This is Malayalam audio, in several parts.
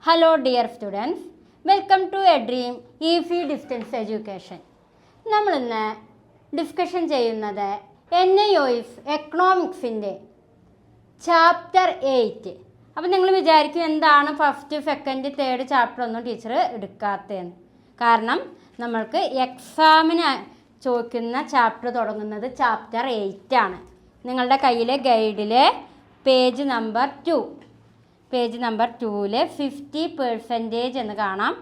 Hello dear students, welcome to a dream EFI distance education. നമ്മൾ ഇന്ന് ഡിസ്കഷൻ ചെയ്യുന്നത് NIOS എക്കണോമിക്സിൻ്റെ ചാപ്റ്റർ 8. അപ്പോൾ നിങ്ങൾ വിചാരിക്കും എന്താണ് ഫസ്റ്റ് സെക്കൻഡ് തേർഡ് ചാപ്റ്റർ ഒന്നും ടീച്ചർ എടുക്കാത്തതെന്ന്. കാരണം നമ്മൾക്ക് എക്സാമിന് ചോദിക്കുന്ന ചാപ്റ്റർ തുടങ്ങുന്നത് ചാപ്റ്റർ 8 ആണ്. നിങ്ങളുടെ കയ്യിലെ ഗൈഡിലെ പേജ് നമ്പർ 2 50% എന്ന് കാണാം.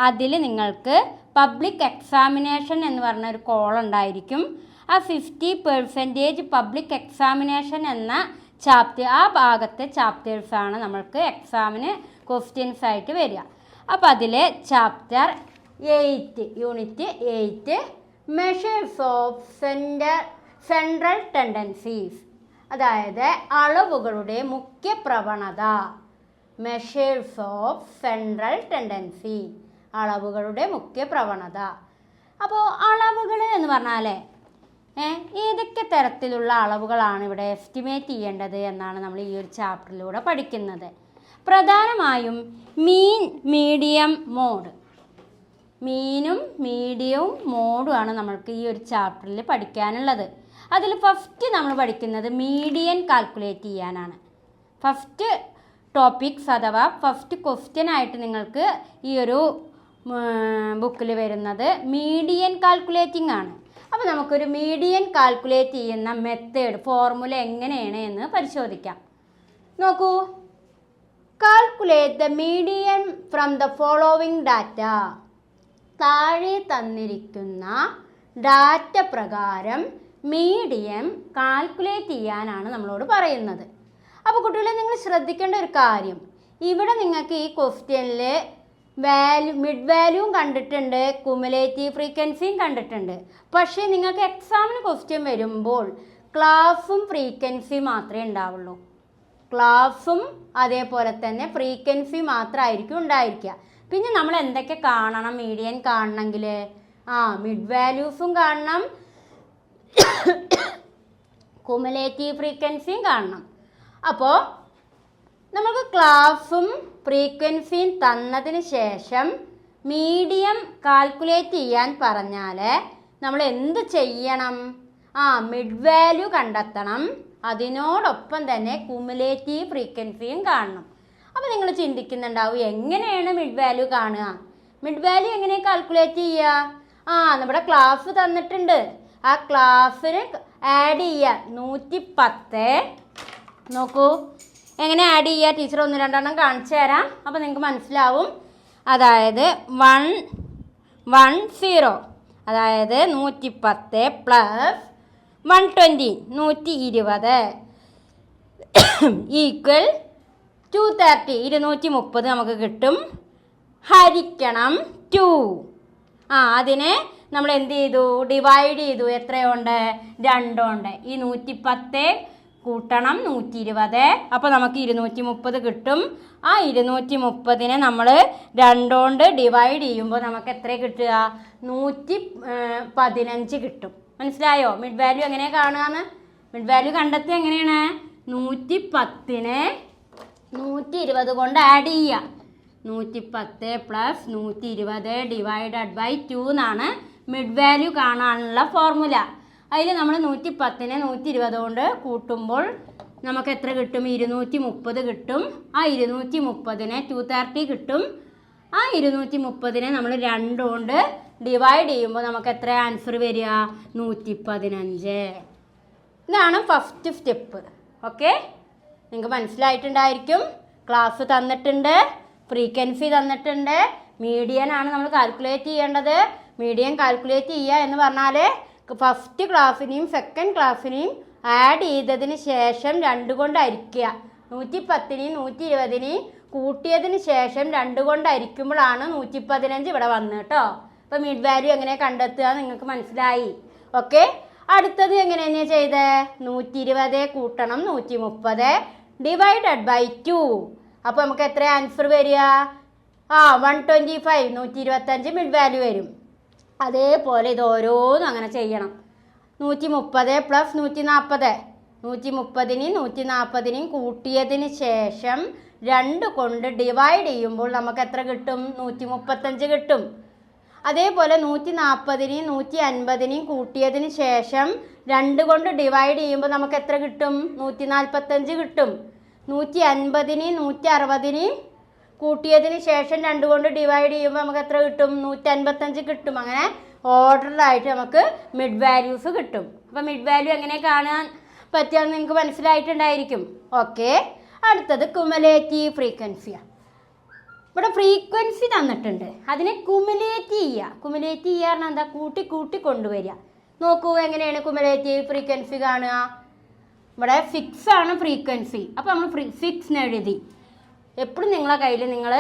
അതിൽ നിങ്ങൾക്ക് പബ്ലിക് എക്സാമിനേഷൻ എന്ന് പറഞ്ഞ ഒരു കോൾ ഉണ്ടായിരിക്കും. ആ 50% പബ്ലിക് എക്സാമിനേഷൻ എന്ന ചാപ്റ്റർ, ആ ഭാഗത്തെ ചാപ്റ്റേഴ്സാണ് നമ്മൾക്ക് എക്സാമിന് ക്വസ്റ്റ്യൻസ് ആയിട്ട് വരിക. അപ്പോൾ അതിലെ chapter 8 unit 8 measures of central tendencies, അതായത് അളവുകളുടെ മുഖ്യ പ്രവണത. മെഷേഴ്സ് ഓഫ് സെൻട്രൽ ടെൻഡൻസി, അളവുകളുടെ മുഖ്യ പ്രവണത. അപ്പോൾ അളവുകൾ എന്ന് പറഞ്ഞാൽ ഏതൊക്കെ തരത്തിലുള്ള അളവുകളാണ് ഇവിടെ എസ്റ്റിമേറ്റ് ചെയ്യേണ്ടത് എന്നാണ് നമ്മൾ ഈ ഒരു ചാപ്റ്ററിലൂടെ പഠിക്കുന്നത്. പ്രധാനമായും മീൻ, മീഡിയം, മോഡ്. മീനും മീഡിയവും മോഡുമാണ് നമ്മൾക്ക് ഈ ഒരു ചാപ്റ്ററിൽ പഠിക്കാനുള്ളത്. അതിൽ ഫസ്റ്റ് നമ്മൾ പഠിക്കുന്നത് മീഡിയൻ കാൽക്കുലേറ്റ് ചെയ്യാനാണ്. ഫസ്റ്റ് ടോപ്പിക്സ് അഥവാ ഫസ്റ്റ് ക്വസ്റ്റ്യൻ ആയിട്ട് നിങ്ങൾക്ക് ഈ ഒരു ബുക്കിൽ വരുന്നത് മീഡിയൻ കാൽക്കുലേറ്റിംഗ് ആണ്. അപ്പോൾ നമുക്കൊരു മീഡിയൻ കാൽക്കുലേറ്റ് ചെയ്യുന്ന മെത്തേഡ്, ഫോർമുല എങ്ങനെയാണ് എന്ന് പരിശോധിക്കാം. നോക്കൂ, calculate the median from the following data. താഴെ തന്നിരിക്കുന്ന ഡാറ്റ പ്രകാരം മീഡിയം കാൽക്കുലേറ്റ് ചെയ്യാനാണ് നമ്മളോട് പറയുന്നത്. അപ്പോൾ കുട്ടികളെ, നിങ്ങൾ ശ്രദ്ധിക്കേണ്ട ഒരു കാര്യം, ഇവിടെ നിങ്ങൾക്ക് ഈ ക്വസ്റ്റ്യനിൽ മിഡ് വാല്യൂവും കണ്ടിട്ടുണ്ട്, കുമുലേറ്റീവ് ഫ്രീക്വൻസിയും കണ്ടിട്ടുണ്ട്. പക്ഷേ നിങ്ങൾക്ക് എക്സാമിന് ക്വസ്റ്റ്യൻ വരുമ്പോൾ ക്ലാസും ഫ്രീക്വൻസിയും മാത്രമേ ഉണ്ടാവുള്ളൂ. ക്ലാസും അതേപോലെ തന്നെ ഫ്രീക്വൻസി മാത്രമായിരിക്കും ഉണ്ടായിരിക്കുക. പിന്നെ നമ്മൾ എന്തൊക്കെ കാണണം മീഡിയൻ കാണണമെങ്കിൽ? മിഡ് വാല്യൂസും കാണണം, കുമുലേറ്റീവ് ഫ്രീക്വൻസിയും കാണണം. അപ്പോൾ നമുക്ക് ക്ലാസും ഫ്രീക്വൻസിയും തന്നതിന് ശേഷം മീഡിയം കാൽക്കുലേറ്റ് ചെയ്യാൻ പറഞ്ഞാൽ നമ്മൾ എന്ത് ചെയ്യണം? മിഡ് വാല്യൂ കണ്ടെത്തണം, അതിനോടൊപ്പം തന്നെ കുമുലേറ്റീവ് ഫ്രീക്വൻസിയും കാണണം. അപ്പോൾ നിങ്ങൾ ചിന്തിക്കുന്നുണ്ടാവും, എങ്ങനെയാണ് മിഡ് വാല്യൂ കാണുക? മിഡ് വാല്യൂ എങ്ങനെ കാൽക്കുലേറ്റ് ചെയ്യുക? നമ്മുടെ ക്ലാസ് തന്നിട്ടുണ്ട്, ആ ക്ലാസ്സിന് ആഡ് ചെയ്യുക 110. നോക്കൂ എങ്ങനെ ആഡ് ചെയ്യുക, ടീച്ചർ 1-2 കാണിച്ചു തരാം, അപ്പോൾ നിങ്ങൾക്ക് മനസ്സിലാവും. അതായത് 110, അതായത് 110 പ്ലസ് 120 120 ഈക്വൽ 230 230 നമുക്ക് കിട്ടും. ഹരിക്കണം 2. അതിനെ നമ്മൾ എന്ത് ചെയ്തു? ഡിവൈഡ് ചെയ്തു. എത്രയുണ്ട്? 2 കൊണ്ട്. ഈ 110 കൂട്ടണം 120, അപ്പോൾ നമുക്ക് 230 കിട്ടും. ആ 230നെ നമ്മൾ 2 കൊണ്ട് ഡിവൈഡ് ചെയ്യുമ്പോൾ നമുക്ക് എത്ര കിട്ടുക? 115 കിട്ടും. മനസ്സിലായോ മിഡ് വാല്യൂ എങ്ങനെ കാണുകയെന്ന്? മിഡ് വാല്യൂ കണ്ടെത്തുക എങ്ങനെയാണ്? 110നെ 120 കൊണ്ട് ആഡ് ചെയ്യുക. 110 പ്ലസ് 120 ഡിവൈഡഡ് ബൈ 2 എന്നാണ് മിഡ് വാല്യൂ കാണാനുള്ള ഫോർമുല. അതിൽ നമ്മൾ 110നെ 120 കൊണ്ട് കൂട്ടുമ്പോൾ നമുക്ക് എത്ര കിട്ടും? 230 കിട്ടും. ആ 230നെ 230 കിട്ടും. ആ 230നെ നമ്മൾ 2 കൊണ്ട് ഡിവൈഡ് ചെയ്യുമ്പോൾ നമുക്ക് എത്ര ആൻസർ വരിക? 115. ഇതാണ് ഫസ്റ്റ് സ്റ്റെപ്പ്. ഓക്കെ, നിങ്ങൾക്ക് മനസ്സിലായിട്ടുണ്ടായിരിക്കും. ക്ലാസ് തന്നിട്ടുണ്ട്, ഫ്രീക്വൻസി തന്നിട്ടുണ്ട്, മീഡിയൻ ആണ് നമ്മൾ കാൽക്കുലേറ്റ് ചെയ്യേണ്ടത്. മീഡിയൻ കാൽക്കുലേറ്റ് ചെയ്യുക എന്ന് പറഞ്ഞാൽ ഫസ്റ്റ് ക്ലാസ്സിനെയും സെക്കൻഡ് ക്ലാസ്സിനെയും ആഡ് ചെയ്തതിന് ശേഷം 2 കൊണ്ട് ഹരിക്കുക. 110നെയും 120നെയും കൂട്ടിയതിന് ശേഷം 2 കൊണ്ട് ഹരിക്കുമ്പോഴാണ് 115 ഇവിടെ വന്നത് കേട്ടോ. അപ്പോൾ മിഡ് വാല്യൂ എങ്ങനെ കണ്ടെത്തുക നിങ്ങൾക്ക് മനസ്സിലായി. ഓക്കെ, അടുത്തത് എങ്ങനെയാണ് ചെയ്തത്? 120 കൂട്ടണം 130 ഡിവൈഡഡ് ബൈ 2. അപ്പോൾ നമുക്ക് എത്ര ആൻസർ വരിക? 125 125 മിഡ് വാല്യൂ വരും. അതേപോലെ ഇത് ഓരോന്നും അങ്ങനെ ചെയ്യണം. 130 പ്ലസ് 140 130നെയും 140നെയും കൂട്ടിയതിന് ശേഷം 2 കൊണ്ട് ഡിവൈഡ് ചെയ്യുമ്പോൾ നമുക്ക് എത്ര കിട്ടും? 135 കിട്ടും. അതേപോലെ 140നെയും 150നെയും കൂട്ടിയതിന് ശേഷം 2 കൊണ്ട് ഡിവൈഡ് ചെയ്യുമ്പോൾ നമുക്ക് എത്ര കിട്ടും? 145 കിട്ടും. 150നെയും 160നെയും കൂട്ടിയതിന് ശേഷം 2 കൊണ്ട് ഡിവൈഡ് ചെയ്യുമ്പോൾ നമുക്ക് എത്ര കിട്ടും? 155 കിട്ടും. അങ്ങനെ ഓർഡറിലായിട്ട് നമുക്ക് മിഡ് വാല്യൂസ് കിട്ടും. അപ്പോൾ മിഡ് വാല്യൂ എങ്ങനെ കാണാൻ പറ്റുകയെന്ന് നിങ്ങൾക്ക് മനസ്സിലായിട്ടുണ്ടായിരിക്കും. ഓക്കെ, അടുത്തത് കുമുലേറ്റീവ് ഫ്രീക്വൻസിയാണ്. ഇവിടെ ഫ്രീക്വൻസി തന്നിട്ടുണ്ട്, അതിനെ കുമുലേറ്റ് ചെയ്യുക. കുമുലേറ്റ് ചെയ്യുക പറഞ്ഞാൽ എന്താ? കൂട്ടി കൂട്ടി കൊണ്ടുവരിക. നോക്കൂ എങ്ങനെയാണ് കുമുലേറ്റീവ് ഫ്രീക്വൻസി കാണുക. ഇവിടെ ഫിക്സ് ആണ് ഫ്രീക്വൻസി. അപ്പോൾ നമ്മൾ ഫിക്സ് എഴുതി. എപ്പോഴും നിങ്ങളെ കയ്യിൽ നിങ്ങൾ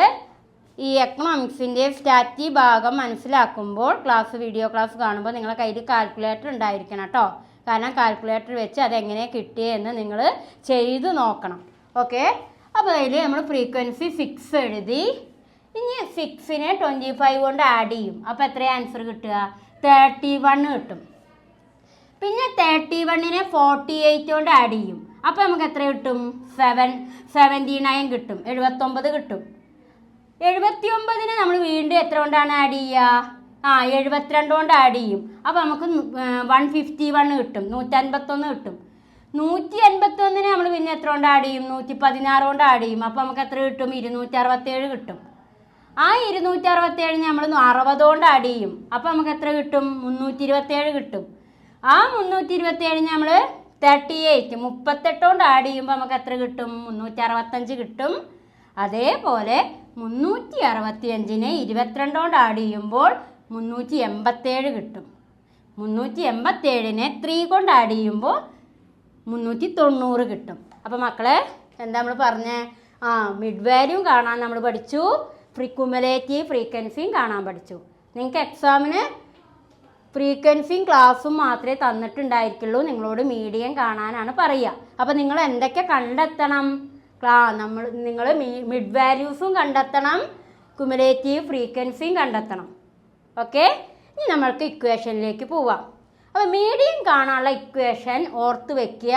ഈ എക്കണോമിക്സിൻ്റെ സ്റ്റാറ്റി ഭാഗം മനസ്സിലാക്കുമ്പോൾ വീഡിയോ ക്ലാസ് കാണുമ്പോൾ നിങ്ങളെ കയ്യിൽ കാൽക്കുലേറ്റർ ഉണ്ടായിരിക്കണം കേട്ടോ. കാരണം കാൽക്കുലേറ്റർ വെച്ച് അതെങ്ങനെ കിട്ടിയെന്ന് നിങ്ങൾ ചെയ്ത് നോക്കണം. ഓക്കെ, അപ്പോൾ അതിൽ നമ്മൾ ഫ്രീക്വൻസി 6 എഴുതി. ഇനി 6നെ 25 കൊണ്ട് ആഡ് ചെയ്യും. അപ്പോൾ എത്രയാണ് ആൻസർ കിട്ടുക? 31 കിട്ടും. പിന്നെ 31നെ 48 കൊണ്ട് ആഡ് ചെയ്യും. അപ്പോൾ നമുക്ക് എത്ര കിട്ടും? 79 കിട്ടും. 79 കിട്ടും. 79നെ നമ്മൾ വീണ്ടും എത്ര കൊണ്ടാണ് ആഡ് ചെയ്യുക? 72 കൊണ്ട് ആഡ് ചെയ്യും. അപ്പോൾ നമുക്ക് 151 കിട്ടും. 151 കിട്ടും. 181നെ നമ്മൾ പിന്നെ എത്ര കൊണ്ട് ആഡ് ചെയ്യും? 116 കൊണ്ട് ആഡ് ചെയ്യും. അപ്പോൾ നമുക്ക് എത്ര കിട്ടും? 267 കിട്ടും. ആ 267 നമ്മൾ 60 കൊണ്ട് ആഡ് ചെയ്യും. അപ്പോൾ നമുക്ക് എത്ര കിട്ടും? 327 കിട്ടും. ആ 327 നമ്മൾ 38 കൊണ്ട് ആഡ് ചെയ്യുമ്പോൾ നമുക്ക് എത്ര കിട്ടും? 365 കിട്ടും. അതേപോലെ 365നെ 22 കൊണ്ട് ആഡ് ചെയ്യുമ്പോൾ 387 കിട്ടും. 387നെ 3 കൊണ്ട് ആഡ് ചെയ്യുമ്പോൾ 390 കിട്ടും. അപ്പോൾ മക്കളെ എന്താ നമ്മൾ പറഞ്ഞേ? മിഡ് വാല്യൂ കാണാൻ നമ്മൾ പഠിച്ചു, കുമുലേറ്റീവ് ഫ്രീക്വൻസിയും കാണാൻ പഠിച്ചു. നിങ്ങൾക്ക് എക്സാമിന് ഫ്രീക്വൻസിയും ക്ലാസ്സും മാത്രമേ തന്നിട്ടുണ്ടായിരിക്കുള്ളൂ. നിങ്ങളോട് മീഡിയം കാണാനാണ് പറയുക. അപ്പോൾ നിങ്ങൾ എന്തൊക്കെ കണ്ടെത്തണം? നിങ്ങൾ മിഡ് വാല്യൂസും കണ്ടെത്തണം, കുമുലേറ്റീവ് ഫ്രീക്വൻസിയും കണ്ടെത്തണം. ഓക്കെ, ഇനി നമ്മൾക്ക് ഇക്വേഷനിലേക്ക് പോവാം. അപ്പോൾ മീഡിയം കാണാനുള്ള ഇക്വേഷൻ ഓർത്ത് വയ്ക്കുക.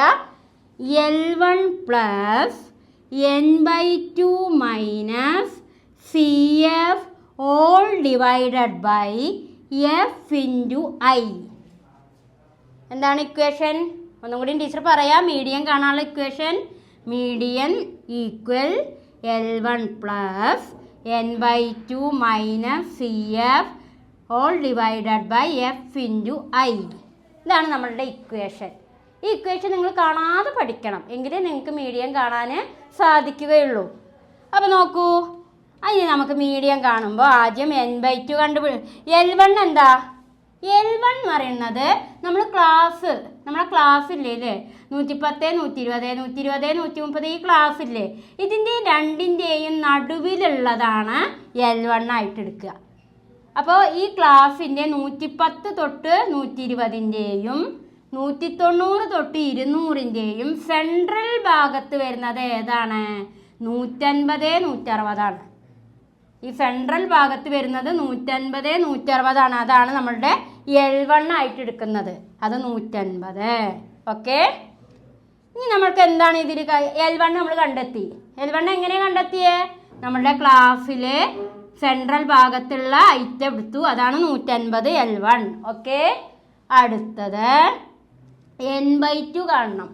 L1 plus n/2 minus CF all divided by F into I. എന്താണ് ഇക്വേഷൻ? ഒന്നും കൂടി ടീച്ചർ പറയാം. മീഡിയം കാണാനുള്ള equation median equal L1 plus n/2 minus CF all divided by F into I. ഇതാണ് നമ്മളുടെ ഇക്വേഷൻ. ഈ ഇക്വേഷൻ നിങ്ങൾ കാണാതെ പഠിക്കണം, എങ്കിലേ നിങ്ങൾക്ക് മീഡിയം കാണാൻ സാധിക്കുകയുള്ളൂ. അപ്പോൾ നോക്കൂ, അതിന് നമുക്ക് മീഡിയം കാണുമ്പോൾ ആദ്യം n/2 L1 എന്താ? L1 എന്ന് പറയുന്നത് നമ്മളെ ക്ലാസ് ഇല്ലേ 110, 120, 120, 130 ഈ ക്ലാസ് ഇല്ലേ, ഇതിൻ്റെ രണ്ടിൻ്റെയും നടുവിലുള്ളതാണ് L1 ആയിട്ട് എടുക്കുക. അപ്പോൾ ഈ ക്ലാസ്സിൻ്റെ 110 തൊട്ട് 120ൻ്റെയും 190 തൊട്ട് 200ൻ്റെയും സെൻട്രൽ ഭാഗത്ത് വരുന്നത് ഏതാണ്? 150, 160ആണ്. ഈ സെൻട്രൽ ഭാഗത്ത് വരുന്നത് 150, 160ആണ്. അതാണ് നമ്മളുടെ L1 ആയിട്ട് എടുക്കുന്നത്. അത് 150. ഓക്കെ, ഇനി നമ്മൾക്ക് എന്താണ് ഇതിൽ L1 നമ്മൾ കണ്ടെത്തി. L1 എങ്ങനെ കണ്ടെത്തിയേ? നമ്മളുടെ ക്ലാസ്സിലെ സെൻട്രൽ ഭാഗത്തുള്ള ഐറ്റം എടുത്തു, അതാണ് 150 L1. ഓക്കെ, അടുത്തത് n/2 കാണണം.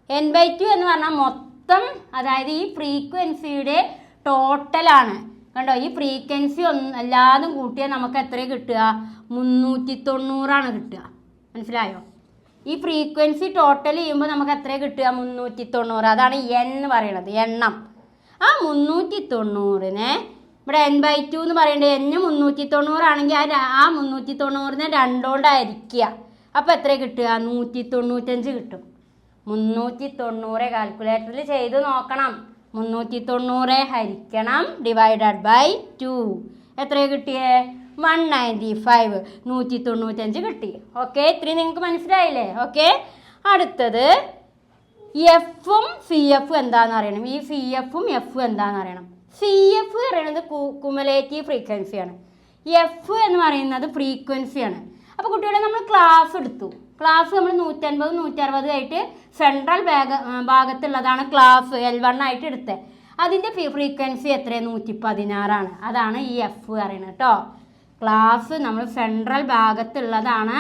n/2 എന്ന് പറഞ്ഞാൽ മൊത്തം, അതായത് ഈ ഫ്രീക്വൻസിയുടെ ടോട്ടലാണ്. കണ്ടോ, ഈ ഫ്രീക്വൻസി എല്ലാതും കൂട്ടിയാൽ നമുക്ക് എത്ര കിട്ടുക? 390 കിട്ടുക. മനസ്സിലായോ? ഈ ഫ്രീക്വൻസി ടോട്ടൽ ചെയ്യുമ്പോൾ നമുക്ക് എത്ര കിട്ടുക? 390. അതാണ് n എന്ന് പറയുന്നത്, എണ്ണം. ആ 390നെ ഇവിടെ n/2 എന്ന് പറയേണ്ടത് n 390 ആണെങ്കിൽ ആ 390നെ 2 കൊണ്ട് ഹരിക്കുക. അപ്പോൾ എത്ര കിട്ടുക? 195 കിട്ടും. 390 കാൽക്കുലേറ്ററിൽ ചെയ്ത് നോക്കണം. 390 ഹരിക്കണം ഡിവൈഡഡ് ബൈ 2. എത്ര കിട്ടിയേ? 195. 195 കിട്ടി. ഓക്കെ, ഇത്രയും നിങ്ങൾക്ക് മനസ്സിലായില്ലേ? ഓക്കെ, അടുത്തത് എഫും CF എന്താണെന്ന് അറിയണം. ഈ CFും F എന്താണെന്ന് അറിയണം. CF പറയുന്നത് കുമുലേറ്റീവ് ഫ്രീക്വൻസിയാണ്. F എന്ന് പറയുന്നത് ഫ്രീക്വൻസിയാണ്. അപ്പോൾ കുട്ടികളെ നമ്മൾ ക്ലാസ് എടുത്തു. ക്ലാസ് നമ്മൾ 150, 160 ആയിട്ട് സെൻട്രൽ ഭാഗത്തുള്ളതാണ് ക്ലാസ് L1 ആയിട്ട് എടുത്തത്. അതിൻ്റെ ഫ്രീക്വൻസി എത്ര 116 അതാണ് ഈ എഫ് പറയുന്നത് കേട്ടോ. ക്ലാസ് നമ്മൾ സെൻട്രൽ ഭാഗത്തുള്ളതാണ്.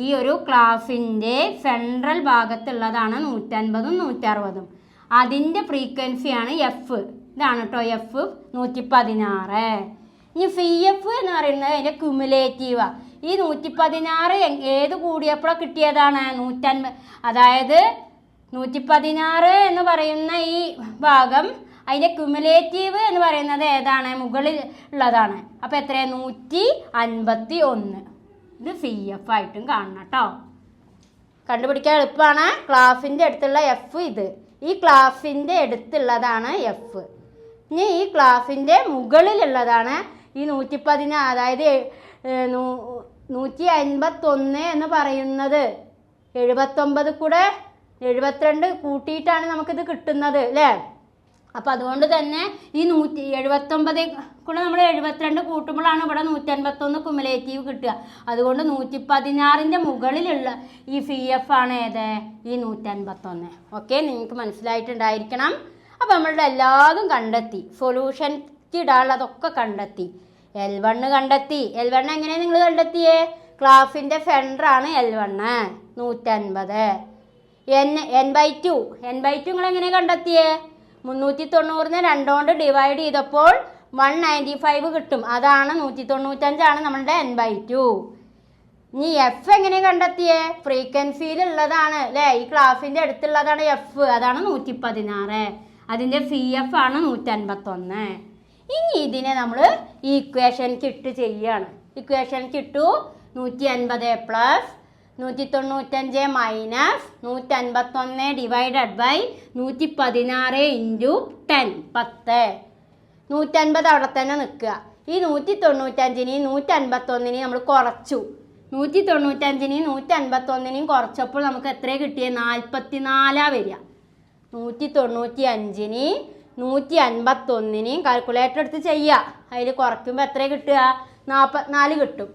ഈ ഒരു ക്ലാസ്സിൻ്റെ സെൻട്രൽ ഭാഗത്തുള്ളതാണ് 150ഉം 160ഉം. അതിൻ്റെ ഫ്രീക്വൻസിയാണ് എഫ്. ഇതാണ് കേട്ടോ എഫ് 116. ഇനി ഫി എഫ് എന്ന് പറയുന്നത് അതിൻ്റെ ക്യുമുലേറ്റീവാണ്. ഈ 116 ഏത് കൂടിയപ്പോഴാണ് കിട്ടിയതാണ് 150. അതായത് 116 എന്ന് പറയുന്ന ഈ ഭാഗം അതിൻ്റെ ക്യുമുലേറ്റീവ് എന്ന് പറയുന്നത് ഏതാണ് മുകളിൽ ഉള്ളതാണ്. അപ്പോൾ എത്ര 151. ഇത് ഫി എഫ് ആയിട്ടും കാണണം കേട്ടോ. കണ്ടുപിടിക്കാൻ എളുപ്പമാണ്. ക്ലാസിൻ്റെ അടുത്തുള്ള എഫ് ഇത്. ഈ ക്ലാസിൻ്റെ അടുത്തുള്ളതാണ് എഫ്. ഇനി ഈ ക്ലാസിൻ്റെ മുകളിലുള്ളതാണ് ഈ 116. അതായത് 151 എന്ന് പറയുന്നത് 79 കൂടെ 72 കൂട്ടിയിട്ടാണ് നമുക്കിത് കിട്ടുന്നത് അല്ലേ. അപ്പോൾ അതുകൊണ്ട് തന്നെ ഈ 179 കൂടെ നമ്മൾ 72 കൂട്ടുമ്പോഴാണ് ഇവിടെ 151 കുമുലേറ്റീവ് കിട്ടുക. അതുകൊണ്ട് 116ൻ്റെ മുകളിലുള്ള ഈ ഫി എഫ് ആണ് ഏത് ഈ 151. ഓക്കെ, നിങ്ങൾക്ക് മനസ്സിലായിട്ടുണ്ടായിരിക്കണം. അപ്പോൾ നമ്മളുടെ എല്ലാതും കണ്ടെത്തി. സൊല്യൂഷൻക്ക് ഇടാനുള്ളതൊക്കെ കണ്ടെത്തി. L1 കണ്ടെത്തി. L1 എങ്ങനെയാണ് നിങ്ങൾ കണ്ടെത്തിയേ? ക്ലാസിൻ്റെ സെൻറ്ററാണ് L1 150. n/2 നിങ്ങൾ എങ്ങനെ കണ്ടെത്തിയേ? 390നെ 2 കൊണ്ട് ഡിവൈഡ് ചെയ്തപ്പോൾ 195 കിട്ടും. അതാണ് 195 നമ്മളുടെ n/2. ഇനി എഫ് എങ്ങനെ കണ്ടെത്തിയേ? ഫ്രീക്വൻസിയിലുള്ളതാണ് അല്ലേ. ഈ ക്ലാസിൻ്റെ അടുത്തുള്ളതാണ് എഫ്. അതാണ് 116. അതിൻ്റെ ഫി എഫ് ആണ് 151. ഇനി ഇതിനെ നമ്മൾ ഇക്വേഷനിലേക്ക് ഇട്ട് ചെയ്യാണ്. ഇക്വേഷനിലേക്ക് ഇട്ടു 150 plus 195 minus 151 divided by 116 into 10 10. 150 അവിടെ തന്നെ നിൽക്കുക. ഈ 195നെയും 151നെയും നമ്മൾ കുറച്ചു. 195നെയും 151നെയും കുറച്ചപ്പോൾ നമുക്ക് എത്ര കിട്ടിയത്? 44 വരിക. 195നെയും 151നെയും കാൽക്കുലേറ്റർ എടുത്ത് ചെയ്യുക. അതിൽ കുറയ്ക്കുമ്പോൾ എത്ര കിട്ടുക? 44 കിട്ടും.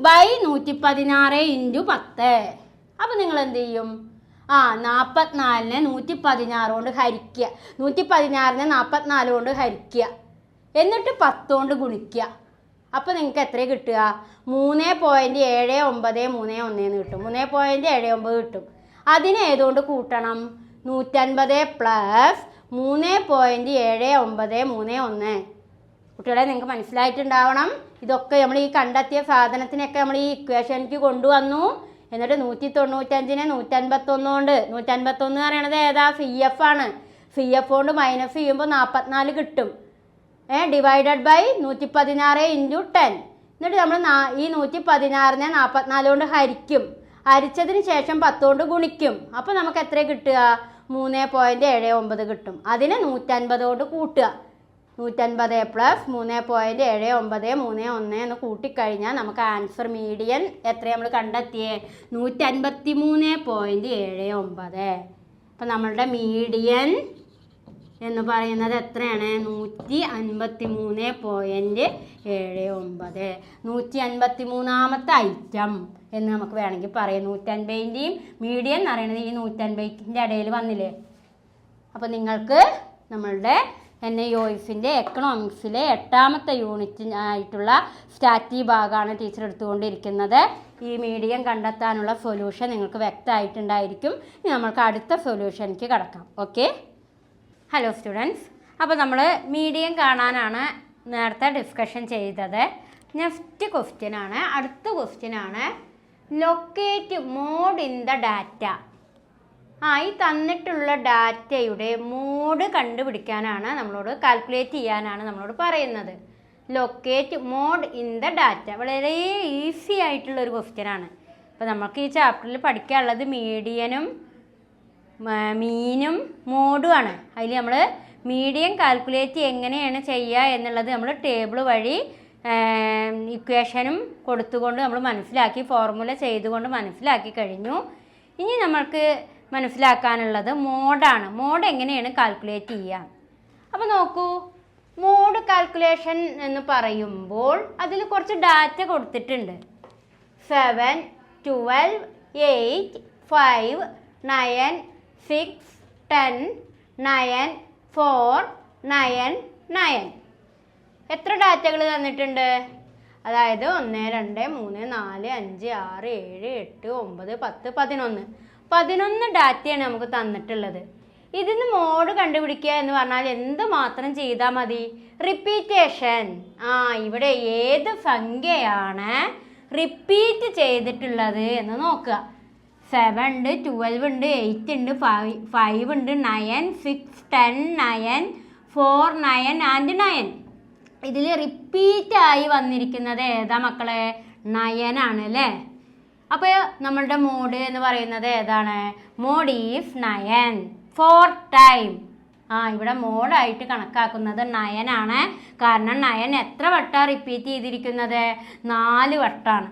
By 116 into 10. അപ്പോൾ നിങ്ങൾ എന്ത് ചെയ്യും? 44നെ 116 കൊണ്ട് ഹരിക്കുക. 116നെ 44 കൊണ്ട് ഹരിക്കുക. എന്നിട്ട് 10 കൊണ്ട് ഗുണിക്കുക. അപ്പോൾ നിങ്ങൾക്ക് എത്ര കിട്ടുക? 3.7931 കിട്ടും. 3.79 കിട്ടും. അതിനെ ഏതുകൊണ്ട് കൂട്ടണം? 150 പ്ലസ് 3.7931. കുട്ടികളെ നിങ്ങൾക്ക് മനസ്സിലായിട്ടുണ്ടാവണം. ഇതൊക്കെ നമ്മൾ ഈ കണ്ടെത്തിയ സാധനത്തിനൊക്കെ നമ്മൾ ഈ ഇക്വേഷനിലേക്ക് കൊണ്ടുവന്നു. എന്നിട്ട് 195നെ 151 കൊണ്ട് 151 എന്ന് പറയണത് ഏതാ? ഫി എഫ് ആണ്. ഫി എഫ് കൊണ്ട് മൈനസ് ചെയ്യുമ്പോൾ 44 കിട്ടും. Divided by 116 into 10. എന്നിട്ട് നമ്മൾ ഈ 116നെ 44 കൊണ്ട് ഹരിക്കും. ഹരിച്ചതിന് ശേഷം 10 കൊണ്ട് ഗുണിക്കും. അപ്പോൾ നമുക്ക് എത്ര കിട്ടുക? 3.79 കിട്ടും. അതിനെ 150 കൊണ്ട് കൂട്ടുക. 150 പ്ലസ് 3.7931 എന്ന് കൂട്ടിക്കഴിഞ്ഞാൽ നമുക്ക് ആൻസർ മീഡിയൻ എത്ര നമ്മൾ കണ്ടെത്തിയേ? 153.79. അപ്പം നമ്മളുടെ മീഡിയൻ എന്ന് പറയുന്നത് എത്രയാണ്? 153.79. 153ാമത്തെ ഐറ്റം എന്ന് നമുക്ക് വേണമെങ്കിൽ പറയാം. 150ൻ്റെയും മീഡിയൻ എന്ന് പറയുന്നത് ഈ 150ൻ്റെ ഇടയിൽ വന്നില്ലേ. അപ്പോൾ നിങ്ങൾക്ക് നമ്മളുടെ NIOSൻ്റെ എക്കണോമിക്സിലെ 8ാമത്തെ യൂണിറ്റ് ആയിട്ടുള്ള സ്റ്റാറ്റി ഭാഗമാണ് ടീച്ചർ എടുത്തുകൊണ്ടിരിക്കുന്നത്. ഈ മീഡിയം കണ്ടെത്താനുള്ള സൊല്യൂഷൻ നിങ്ങൾക്ക് വ്യക്തമായിട്ടുണ്ടായിരിക്കും. ഇനി നമ്മൾക്ക് അടുത്ത സൊല്യൂഷനിലേക്ക് കടക്കാം. Okay, hello students. അപ്പോൾ നമ്മൾ മീഡിയം കാണാനാണ് നേരത്തെ ഡിസ്കഷൻ ചെയ്തത്. നെക്സ്റ്റ് ക്വസ്റ്റ്യനാണ്, അടുത്ത ക്വസ്റ്റ്യനാണ് locate mode in the data. ഈ തന്നിട്ടുള്ള ഡാറ്റയുടെ മോഡ് കണ്ടുപിടിക്കാനാണ് നമ്മളോട്, കാൽക്കുലേറ്റ് ചെയ്യാനാണ് നമ്മളോട് പറയുന്നത്. Locate mode in the data വളരെ ഈസി ആയിട്ടുള്ളൊരു ക്വസ്റ്റ്യനാണ്. അപ്പോൾ നമുക്ക് ഈ ചാപ്റ്ററിൽ പഠിക്കാനുള്ളത് മീഡിയനും മീനും മോഡുമാണ്. അതിൽ നമ്മൾ മീഡിയം കാൽക്കുലേറ്റ് എങ്ങനെയാണ് ചെയ്യുക എന്നുള്ളത് നമ്മൾ ടേബിൾ വഴി ഇക്വേഷനും കൊടുത്തുകൊണ്ട് നമ്മൾ മനസ്സിലാക്കി, ഫോർമുല ചെയ്തുകൊണ്ട് മനസ്സിലാക്കി കഴിഞ്ഞു. ഇനി നമ്മൾക്ക് മനസ്സിലാക്കാനുള്ളത് മോഡാണ്. മോഡ് എങ്ങനെയാണ് കാൽക്കുലേറ്റ് ചെയ്യുക? അപ്പോൾ നോക്കൂ, മോഡ് കാൽക്കുലേഷൻ എന്ന് പറയുമ്പോൾ അതിൽ കുറച്ച് ഡാറ്റ കൊടുത്തിട്ടുണ്ട്. 7, 12, 8, 5, 9, 6, 10, 9, 4 9 9. എത്ര ഡാറ്റകൾ തന്നിട്ടുണ്ട്? അതായത് 1 2 3 4 5 6 7 8 9 10 11. 11 ഡാറ്റയാണ് നമുക്ക് തന്നിട്ടുള്ളത്. ഇതിന് മോഡ് കണ്ടുപിടിക്കുക എന്ന് പറഞ്ഞാൽ എന്ത് മാത്രം ചെയ്താൽ മതി? റിപ്പീറ്റേഷൻ. ഇവിടെ ഏത് സംഖ്യയാണ് റിപ്പീറ്റ് ചെയ്തിട്ടുള്ളത് എന്ന് നോക്കുക. 7 ഉണ്ട്, 12 ഉണ്ട്, 8 ഉണ്ട്, 5 ഉണ്ട്, 9 6 10 9 4 9 ആൻഡ് 9. ഇതിൽ റിപ്പീറ്റായി വന്നിരിക്കുന്നത് ഏതാ മക്കളെ? 9 ആണ് അല്ലേ? അപ്പോൾ നമ്മളുടെ മോഡ് എന്ന് പറയുന്നത് ഏതാണ്? Mode is 9 4 time. ഇവിടെ മോഡായിട്ട് കണക്കാക്കുന്നത് 9 ആണ്. കാരണം 9 എത്ര വട്ടം റിപ്പീറ്റ് ചെയ്തിരിക്കുന്നത്? 4 വട്ടമാണ്.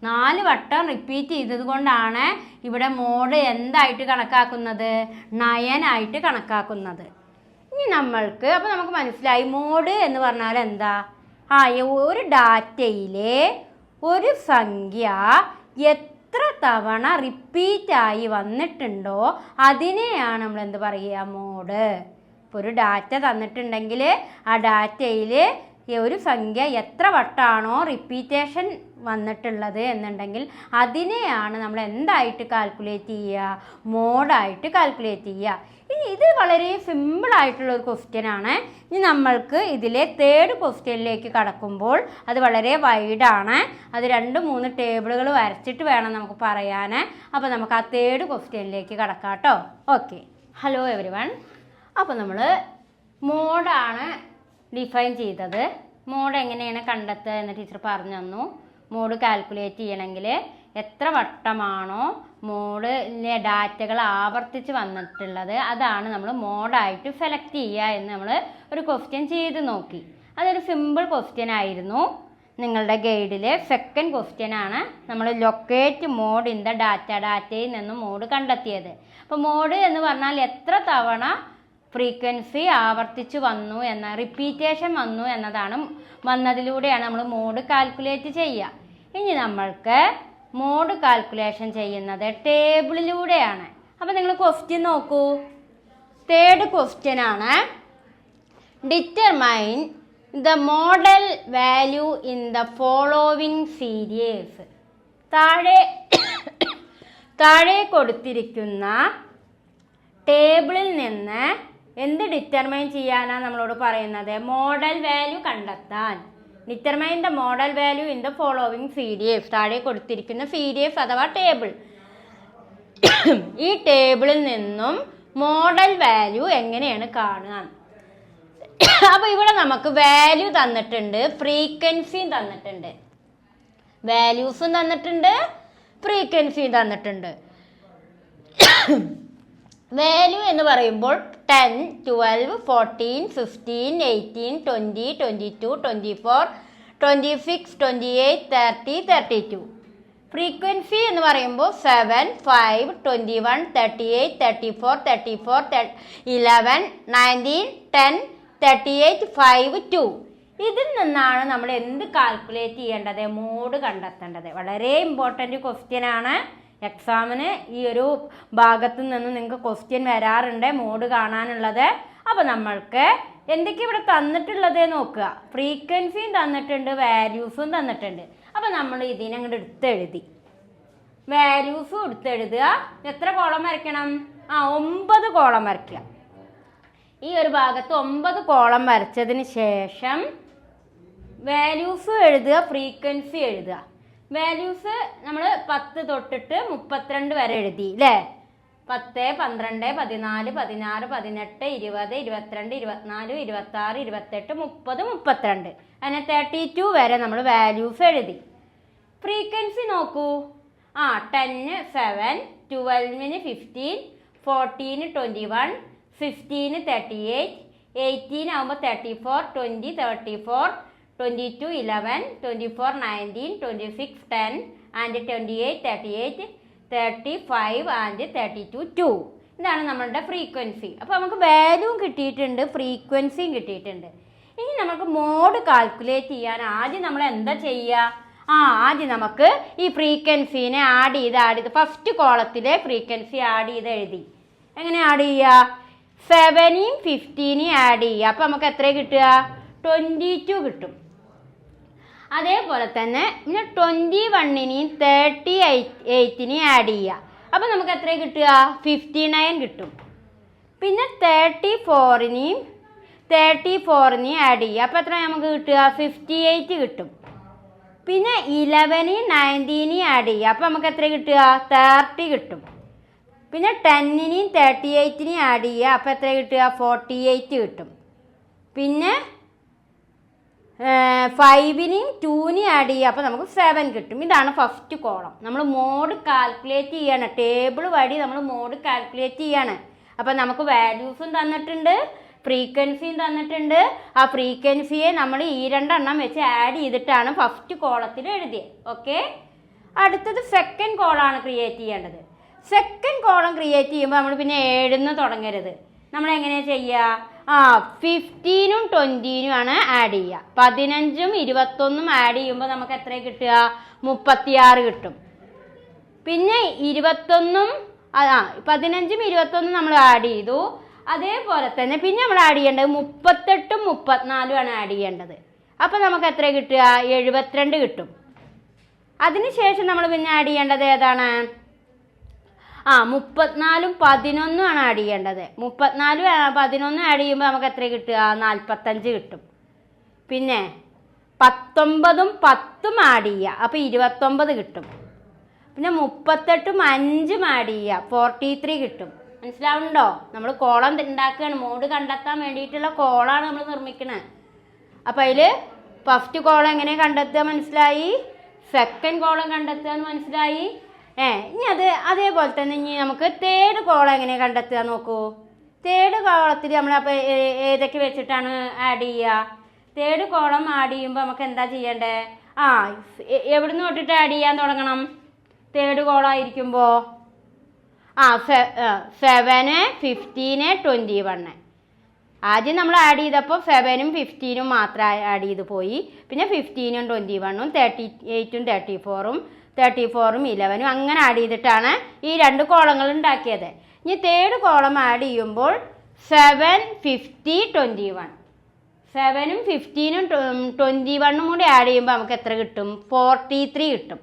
4 വട്ടം റിപ്പീറ്റ് ചെയ്തത് കൊണ്ടാണ് ഇവിടെ മോഡ് എന്തായിട്ട് കണക്കാക്കുന്നത്? 9 ആയിട്ട് കണക്കാക്കുന്നത്. ഇനി അപ്പോൾ നമുക്ക് മനസ്സിലായി മോഡ് എന്ന് പറഞ്ഞാൽ എന്താ? ഒരു ഡാറ്റയിലെ ഒരു സംഖ്യ എത്ര തവണ റിപ്പീറ്റായി വന്നിട്ടുണ്ടോ അതിനെയാണ് നമ്മൾ എന്ത് പറയുക? മോഡ്. ഇപ്പോൾ ഒരു ഡാറ്റ തന്നിട്ടുണ്ടെങ്കിൽ ആ ഡാറ്റയിൽ ഒരു സംഖ്യ എത്ര വട്ടമാണോ റിപ്പീറ്റേഷൻ വന്നിട്ടുള്ളത് എന്നുണ്ടെങ്കിൽ അതിനെയാണ് നമ്മൾ എന്തായിട്ട് കാൽക്കുലേറ്റ് ചെയ്യുക? മോഡായിട്ട് കാൽക്കുലേറ്റ് ചെയ്യുക. ഇനി ഇത് വളരെ സിമ്പിളായിട്ടുള്ളൊരു ക്വസ്റ്റ്യനാണ്. ഇനി നമ്മൾക്ക് ഇതിലെ തേർഡ് ക്വസ്റ്റ്യനിലേക്ക് കടക്കുമ്പോൾ അത് വളരെ വൈഡാണ്. അത് 2-3 ടേബിളുകൾ വരച്ചിട്ട് വേണം നമുക്ക് പറയാൻ. അപ്പോൾ നമുക്ക് ആ തേർഡ് ക്വസ്റ്റ്യനിലേക്ക് കടക്കാം കേട്ടോ. Okay, hello every one. അപ്പോൾ നമ്മൾ മോഡാണ് ഡിഫൈൻ ചെയ്തത്. മോഡ് എങ്ങനെയാണ് കണ്ടെത്തുക എന്ന് ടീച്ചർ പറഞ്ഞു തന്നു. മോഡ് കാൽക്കുലേറ്റ് ചെയ്യണമെങ്കിൽ എത്ര വട്ടമാണോ മോഡിലെ ഡാറ്റകൾ ആവർത്തിച്ച് വന്നിട്ടുള്ളത് അതാണ് നമ്മൾ മോഡായിട്ട് സെലക്ട് ചെയ്യുക എന്ന് നമ്മൾ ഒരു ക്വസ്റ്റ്യൻ ചെയ്ത് നോക്കി. അതൊരു സിമ്പിൾ ക്വസ്റ്റ്യൻ ആയിരുന്നു. നിങ്ങളുടെ ഗൈഡിലെ സെക്കൻഡ് ക്വസ്റ്റ്യനാണ് നമ്മൾ ലൊക്കേറ്റ് മോഡ് ഇൻ ദ ഡാറ്റയിൽ നിന്ന് മോഡ് കണ്ടെത്തിയത്. അപ്പോൾ മോഡ് എന്ന് പറഞ്ഞാൽ എത്ര തവണ ഫ്രീക്വൻസി ആവർത്തിച്ച് വന്നു റിപ്പീറ്റേഷൻ വന്നു വന്നതിലൂടെയാണ് നമ്മൾ മോഡ് കാൽക്കുലേറ്റ് ചെയ്യുക. ഇനി നമ്മൾക്ക് മോഡ് കാൽക്കുലേഷൻ ചെയ്യുന്നത് ടേബിളിലൂടെയാണ്. അപ്പോൾ നിങ്ങൾ ക്വസ്റ്റ്യൻ നോക്കൂ. തേർഡ് ക്വസ്റ്റ്യൻ ആണ്, determine the model value in the following series. താഴെ കൊടുത്തിരിക്കുന്ന ടേബിളിൽ നിന്ന് എന്ത് ഡിറ്റർമൈൻ ചെയ്യാനാണ് നമ്മളോട് പറയുന്നത്? മോഡൽ വാല്യൂ കണ്ടെത്താൻ. Determine the model value in the following series. താഴെ കൊടുത്തിരിക്കുന്ന സീരീസ് അഥവാ ടേബിൾ. ഈ ടേബിളിൽ നിന്നും മോഡൽ വാല്യൂ എങ്ങനെയാണ് കാണുക? അപ്പോൾ ഇവിടെ നമുക്ക് വാല്യൂ തന്നിട്ടുണ്ട്, ഫ്രീക്വൻസിയും തന്നിട്ടുണ്ട്. വാല്യൂസും തന്നിട്ടുണ്ട്, ഫ്രീക്വൻസിയും തന്നിട്ടുണ്ട്. വാല്യൂ എന്ന് പറയുമ്പോൾ 10 12 14 15 18 20 22 24 26 28 30 32. ഫ്രീക്വൻസി എന്ന് പറയുമ്പോൾ 7 5 21 38 34 34 11 19 10 38 5 2. ഇതിൽ നിന്നാണ് നമ്മൾ എന്ത് കാൽക്കുലേറ്റ് ചെയ്യേണ്ടത്? മോഡ് കണ്ടെത്തേണ്ടത്. വളരെ ഇമ്പോർട്ടൻ്റ് ക്വസ്റ്റ്യൻ ആണ്. എക്സാമിന് ഈ ഒരു ഭാഗത്തു നിന്ന് നിങ്ങൾക്ക് ക്വസ്റ്റ്യൻ വരാറുണ്ട് മോഡ് കാണാനുള്ളത്. അപ്പോൾ നമ്മൾക്ക് എന്തൊക്കെ ഇവിടെ തന്നിട്ടുള്ളത് നോക്കുക. ഫ്രീക്വൻസിയും തന്നിട്ടുണ്ട്, വാല്യൂസും തന്നിട്ടുണ്ട്. അപ്പോൾ നമ്മൾ ഇതിനങ്ങോട്ട് എടുത്തെഴുതി. വാല്യൂസും എടുത്തെഴുതുക. എത്ര കോളം വരയ്ക്കണം? 9 കോളം വരയ്ക്കുക. ഈ ഒരു ഭാഗത്ത് 9 കോളം വരച്ചതിന് ശേഷം വാല്യൂസ് എഴുതുക, ഫ്രീക്വൻസി എഴുതുക. വാല്യൂസ് നമ്മൾ 10 തൊട്ടിട്ട് 32 വരെ എഴുതി അല്ലേ? 10 12 14 16 18 20 22 24 26 28 30 32 അങ്ങനെ 32 വരെ നമ്മൾ വാല്യൂസ് എഴുതി. ഫ്രീക്വൻസി നോക്കൂ. 10 7 12 15 14 21 15 38 18 ആകുമ്പോൾ 34 20 34 22 11 24 19 26 10 and 28 38 35 and 32 2. ഇതാണ് നമ്മളുടെ ഫ്രീക്വൻസി. അപ്പോൾ നമുക്ക് വാല്യൂവും കിട്ടിയിട്ടുണ്ട്, ഫ്രീക്വൻസിയും കിട്ടിയിട്ടുണ്ട്. ഇനി നമുക്ക് മോഡ് കാൽക്കുലേറ്റ് ചെയ്യാൻ ആദ്യം നമ്മൾ എന്താ ചെയ്യുക? ആദ്യം നമുക്ക് ഈ ഫ്രീക്വൻസീനെ ആഡ് ചെയ്ത് ഫസ്റ്റ് കോളത്തിലെ ഫ്രീക്വൻസി ആഡ് ചെയ്ത് എഴുതി. എങ്ങനെ ആഡ് ചെയ്യുക? 7നെയും 15നെയും ആഡ് ചെയ്യുക. അപ്പോൾ നമുക്ക് എത്ര കിട്ടുക? 22 കിട്ടും. അതേപോലെ തന്നെ പിന്നെ 21നെയും 38നെയും ആഡ് ചെയ്യുക. അപ്പോൾ നമുക്ക് എത്ര കിട്ടുക? 59 കിട്ടും. പിന്നെ 34നെയും ആഡ് ചെയ്യുക. അപ്പോൾ എത്ര നമുക്ക് കിട്ടുക? 58 കിട്ടും. പിന്നെ 11നെയും 19നെയും ആഡ് ചെയ്യുക. അപ്പോൾ നമുക്ക് എത്ര കിട്ടുക? 30 കിട്ടും. പിന്നെ 10നെയും 38നെയും ആഡ് ചെയ്യുക. അപ്പോൾ എത്ര കിട്ടുക? 48 കിട്ടും. പിന്നെ 5നെയും 2നെയും ആഡ് ചെയ്യുക. അപ്പോൾ നമുക്ക് 7 കിട്ടും. ഇതാണ് ഫസ്റ്റ് കോളം. നമ്മൾ മോഡ് കാൽക്കുലേറ്റ് ചെയ്യാണ്, ടേബിൾ വഴി നമ്മൾ മോഡ് കാൽക്കുലേറ്റ് ചെയ്യാണ്. അപ്പോൾ നമുക്ക് വാല്യൂസും തന്നിട്ടുണ്ട്, ഫ്രീക്വൻസിയും തന്നിട്ടുണ്ട്. ആ ഫ്രീക്വൻസിയെ നമ്മൾ ഈ 2 എണ്ണം വെച്ച് ആഡ് ചെയ്തിട്ടാണ് ഫസ്റ്റ് കോളത്തിൽ എഴുതിയത്. ഓക്കെ, അടുത്തത് സെക്കൻഡ് കോളാണ് ക്രിയേറ്റ് ചെയ്യേണ്ടത്. സെക്കൻഡ് കോളം ക്രിയേറ്റ് ചെയ്യുമ്പോൾ നമ്മൾ പിന്നെ 7 തുടങ്ങരുത്. നമ്മൾ എങ്ങനെയാണ് ചെയ്യുക? 15നും 20നും ആണ് ആഡ് ചെയ്യുക. 15ഉം 21ഉം ആഡ് ചെയ്യുമ്പോൾ നമുക്ക് എത്ര കിട്ടുക? 36 കിട്ടും. പിന്നെ 15ഉം 21ഉം നമ്മൾ ആഡ് ചെയ്തു. അതേപോലെ തന്നെ പിന്നെ നമ്മൾ ആഡ് ചെയ്യേണ്ടത് 38ഉം 34ഉം ആണ് ആഡ് ചെയ്യേണ്ടത്. അപ്പോൾ നമുക്ക് എത്ര കിട്ടുക? 72 കിട്ടും. അതിനുശേഷം നമ്മൾ പിന്നെ ആഡ് ചെയ്യേണ്ടത് ഏതാണ്? 34ഉം 11ഉം ആണ് ആഡ് ചെയ്യേണ്ടത്. 34ഉം 11ഉം ആഡ് ചെയ്യുമ്പോൾ നമുക്ക് എത്ര കിട്ടുക? 45 കിട്ടും. പിന്നെ 19ഉം 10ഉം ആഡ് ചെയ്യുക. അപ്പോൾ 29 കിട്ടും. പിന്നെ 38ഉം 5ഉം ആഡ് ചെയ്യുക. 43 കിട്ടും. മനസ്സിലാവുന്നുണ്ടോ? നമ്മൾ കോളം ഉണ്ടാക്കുകയാണ്, മോഡ് കണ്ടെത്താൻ വേണ്ടിയിട്ടുള്ള കോളാണ് നമ്മൾ നിർമ്മിക്കുന്നത്. അപ്പോൾ അതിൽ ഫസ്റ്റ് കോളം എങ്ങനെ കണ്ടെത്തുക മനസ്സിലായി, സെക്കൻഡ് കോളം കണ്ടെത്തുക എന്ന് മനസ്സിലായി. ഇനി അതേപോലെ തന്നെ ഇനി നമുക്ക് തേർഡ് കോളം എങ്ങനെ കണ്ടെത്തുക നോക്കൂ. തേർഡ് കോളത്തിൽ നമ്മൾ അപ്പോൾ ഏതൊക്കെ വെച്ചിട്ടാണ് ആഡ് ചെയ്യുക? തേർഡ് കോളം ആഡ് ചെയ്യുമ്പോൾ നമുക്ക് എന്താ ചെയ്യേണ്ടത്? എവിടെ നിന്ന് തൊട്ടിട്ട് ആഡ് ചെയ്യാൻ തുടങ്ങണം? തേർഡ് കോളം ആയിരിക്കുമ്പോൾ 7, 15, 21. ആദ്യം നമ്മൾ ആഡ് ചെയ്തപ്പോൾ 7ഉം 15ഉം മാത്രം ആഡ് ചെയ്ത് പോയി. പിന്നെ 15ഉം 21ഉം 38ഉം 34ഉം 11ഉം അങ്ങനെ ആഡ് ചെയ്തിട്ടാണ് ഈ 2 കോളങ്ങൾ ഉണ്ടാക്കിയത്. ഇനി തേർഡ് കോളം ആഡ് ചെയ്യുമ്പോൾ 7, 50, 21. 7ഉം 15ഉം 21ഉം കൂടി ആഡ് ചെയ്യുമ്പോൾ നമുക്ക് എത്ര കിട്ടും? 43 കിട്ടും.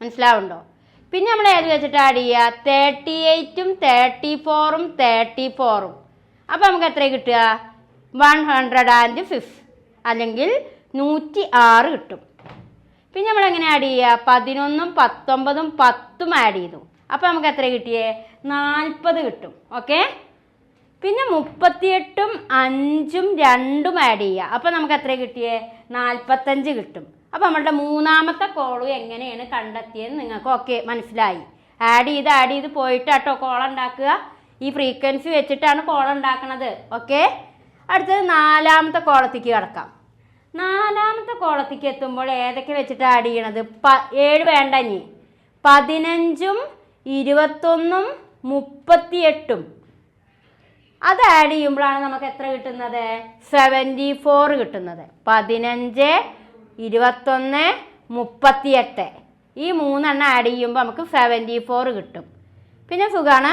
മനസ്സിലാവുണ്ടോ? പിന്നെ നമ്മൾ ഏത് വെച്ചിട്ട് ആഡ് ചെയ്യുക? 38ഉം 34ഉം 34ഉം. അപ്പോൾ നമുക്ക് എത്ര കിട്ടുക? 105 അല്ലെങ്കിൽ 106 കിട്ടും. പിന്നെ നമ്മൾ എങ്ങനെ ആഡ് ചെയ്യുക? 11ഉം 19ഉം 10ഉം ആഡ് ചെയ്തു. അപ്പോൾ നമുക്ക് എത്ര കിട്ടിയേ? 40 കിട്ടും. ഓക്കെ, പിന്നെ 38ഉം 5ഉം 2ഉം ആഡ് ചെയ്യുക. അപ്പോൾ നമുക്ക് എത്ര കിട്ടിയേ? 45 കിട്ടും. അപ്പോൾ നമ്മളുടെ മൂന്നാമത്തെ കോളും എങ്ങനെയാണ് കണ്ടെത്തിയത് നിങ്ങൾക്ക് മനസ്സിലായി. ആഡ് ചെയ്ത് പോയിട്ട് കേട്ടോ കോളം ഉണ്ടാക്കുക. ഈ ഫ്രീക്വൻസി വെച്ചിട്ടാണ് കോളം ഉണ്ടാക്കുന്നത്. ഓക്കെ, അടുത്തത് നാലാമത്തെ കോളത്തേക്ക് കിടക്കാം. നാലാമത്തെ കോളത്തേക്ക് എത്തുമ്പോൾ ഏതൊക്കെ വെച്ചിട്ട് ആഡ് ചെയ്യണത്? 7 വേണ്ട, ഇനി 15ഉം 21ഉം 38ഉം അത് ആഡ് ചെയ്യുമ്പോഴാണ് നമുക്ക് എത്ര കിട്ടുന്നത്? 74 കിട്ടുന്നത്. 15, 21, 38 ഈ 3 എണ്ണം ആഡ് ചെയ്യുമ്പോൾ നമുക്ക് 74 കിട്ടും. പിന്നെ സുഖമാണ്.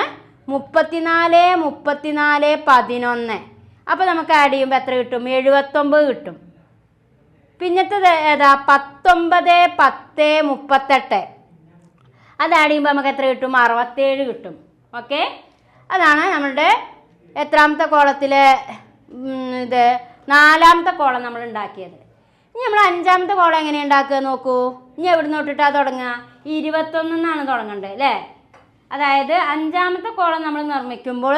34, 11 അപ്പോൾ നമുക്ക് ആഡ് ചെയ്യുമ്പോൾ എത്ര കിട്ടും? 79 കിട്ടും. പിന്നത്തെ ഏതാ? 19, 10, 38 അത് ആഡ് ചെയ്യുമ്പോൾ നമുക്ക് എത്ര കിട്ടും? 67 കിട്ടും. ഓക്കെ, അതാണ് നമ്മളുടെ എത്രാമത്തെ കോളത്തിലെ നാലാമത്തെ കോളം നമ്മൾ ഉണ്ടാക്കിയത്. ഇനി നമ്മൾ അഞ്ചാമത്തെ കോളം എങ്ങനെ ഉണ്ടാക്കുക നോക്കൂ. ഇനി എവിടെ നിന്ന് തൊട്ടിട്ടാണ് തുടങ്ങുക? 21 തുടങ്ങേണ്ടത് അല്ലേ? അതായത് അഞ്ചാമത്തെ കോളം നമ്മൾ നിർമ്മിക്കുമ്പോൾ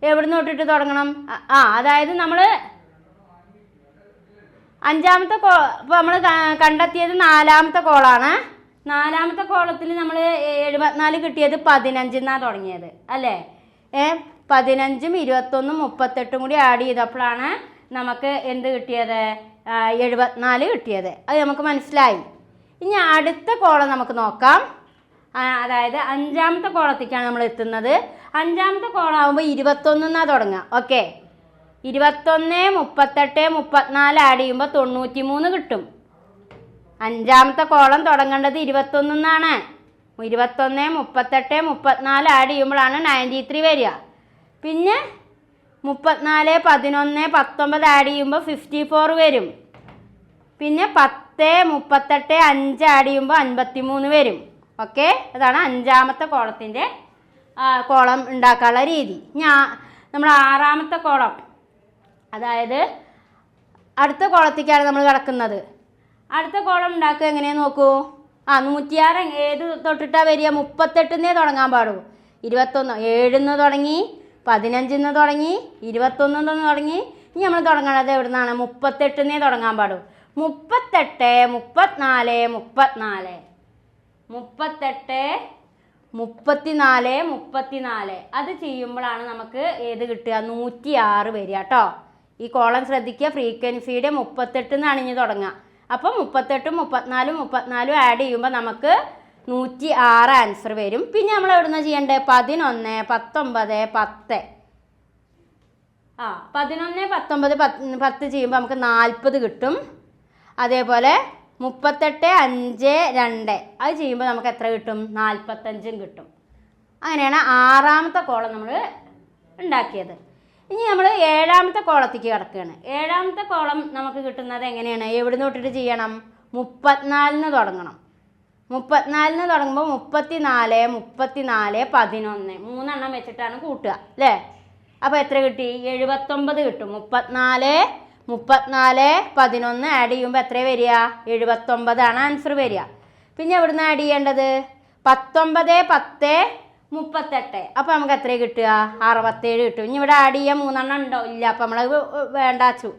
എവിടെ നിന്ന് തൊട്ടിട്ട് തുടങ്ങണം? അതായത് നമ്മൾ അഞ്ചാമത്തെ ഇപ്പോൾ നമ്മൾ കണ്ടെത്തിയത് നാലാമത്തെ കോളാണ്. നാലാമത്തെ കോളത്തിൽ നമ്മൾ 74 കിട്ടിയത് 15 തുടങ്ങിയത് അല്ലേ? 15ഉം 21ഉം 38ഉം കൂടി ആഡ് ചെയ്തപ്പോഴാണ് നമുക്ക് എന്ത് കിട്ടിയത്? 74 കിട്ടിയത്. അത് നമുക്ക് മനസ്സിലായി. ഇനി അടുത്ത കോളം നമുക്ക് നോക്കാം. അതായത് അഞ്ചാമത്തെ കോളത്തേക്കാണ് നമ്മൾ എത്തുന്നത്. അഞ്ചാമത്തെ കോളാകുമ്പോൾ 21 തുടങ്ങുക. ഓക്കെ, 21, 38, 34 ആഡ് ചെയ്യുമ്പോൾ 93 കിട്ടും. അഞ്ചാമത്തെ കോളം തുടങ്ങേണ്ടത് 21 21, 38, 34 ആഡ് ചെയ്യുമ്പോഴാണ് 93 വരിക. പിന്നെ 34, 11, 19 ആഡ് ചെയ്യുമ്പോൾ 54 വരും. പിന്നെ 10, 38, 5 ആഡ് ചെയ്യുമ്പോൾ 53 വരും. ഓക്കെ, അതാണ് അഞ്ചാമത്തെ കോളത്തിൻ്റെ കോളം ഉണ്ടാക്കാനുള്ള രീതി. നമ്മൾ ആറാമത്തെ കോളം, അതായത് അടുത്ത കോളത്തേക്കാണ് നമ്മൾ കിടക്കുന്നത്. അടുത്ത കോളം ഉണ്ടാക്കുക എങ്ങനെയാണെന്ന് നോക്കൂ. 106 ഏത് തൊട്ടിട്ടാണ് വരിക? 38 തുടങ്ങാൻ പാടുള്ളൂ. 21 7 തുടങ്ങി, 15 തുടങ്ങി, 21 തുടങ്ങി. ഇനി നമ്മൾ തുടങ്ങണത് എവിടെ നിന്നാണ്? 38 തുടങ്ങാൻ പാടുള്ളൂ. 38, 34, 34, 34, 34. അത് ചെയ്യുമ്പോഴാണ് നമുക്ക് ഏത് കിട്ടുക? 106 വരിക കേട്ടോ. ഈ കോളം ശ്രദ്ധിക്കുക. ഫ്രീക്വൻസിയുടെ 38 എന്നാണ് ഇനി തുടങ്ങുക. അപ്പം 38, 34, 34 ആഡ് ചെയ്യുമ്പോൾ നമുക്ക് 106 ആൻസർ വരും. പിന്നെ നമ്മൾ എവിടെ നിന്നാണ് ചെയ്യേണ്ടത്? 11, 19, 10. 11, 19, 10 ചെയ്യുമ്പോൾ നമുക്ക് 40 കിട്ടും. അതേപോലെ 38, 5, 2 അത് ചെയ്യുമ്പോൾ നമുക്ക് എത്ര കിട്ടും? 45 കിട്ടും. അങ്ങനെയാണ് ആറാമത്തെ കോളം നമ്മൾ ഉണ്ടാക്കിയത്. ഇനി നമ്മൾ ഏഴാമത്തെ കോളത്തേക്ക് കിടക്കുകയാണ്. ഏഴാമത്തെ കോളം നമുക്ക് കിട്ടുന്നത് എങ്ങനെയാണ്? എവിടെ നിന്ന് തൊട്ടിട്ട് ചെയ്യണം? 34 തുടങ്ങണം. 34 തുടങ്ങുമ്പോൾ 34, 34, 11 മൂന്നെണ്ണം വെച്ചിട്ടാണ് കൂട്ടുക അല്ലേ? അപ്പോൾ എത്ര കിട്ടി? 79 കിട്ടും. 34, 34, 11 ആഡ് ചെയ്യുമ്പോൾ എത്ര വരിക? 79 ആൻസർ വരിക. പിന്നെ എവിടെ നിന്ന് ആഡ് ചെയ്യേണ്ടത്? 19, 10, 38. അപ്പോൾ നമുക്ക് എത്ര കിട്ടുക? 67 കിട്ടും. ഇനി ഇവിടെ ആഡ് ചെയ്യാൻ 3 ഉണ്ടോ? ഇല്ല. അപ്പോൾ നമ്മളത് വേണ്ടാച്ചു.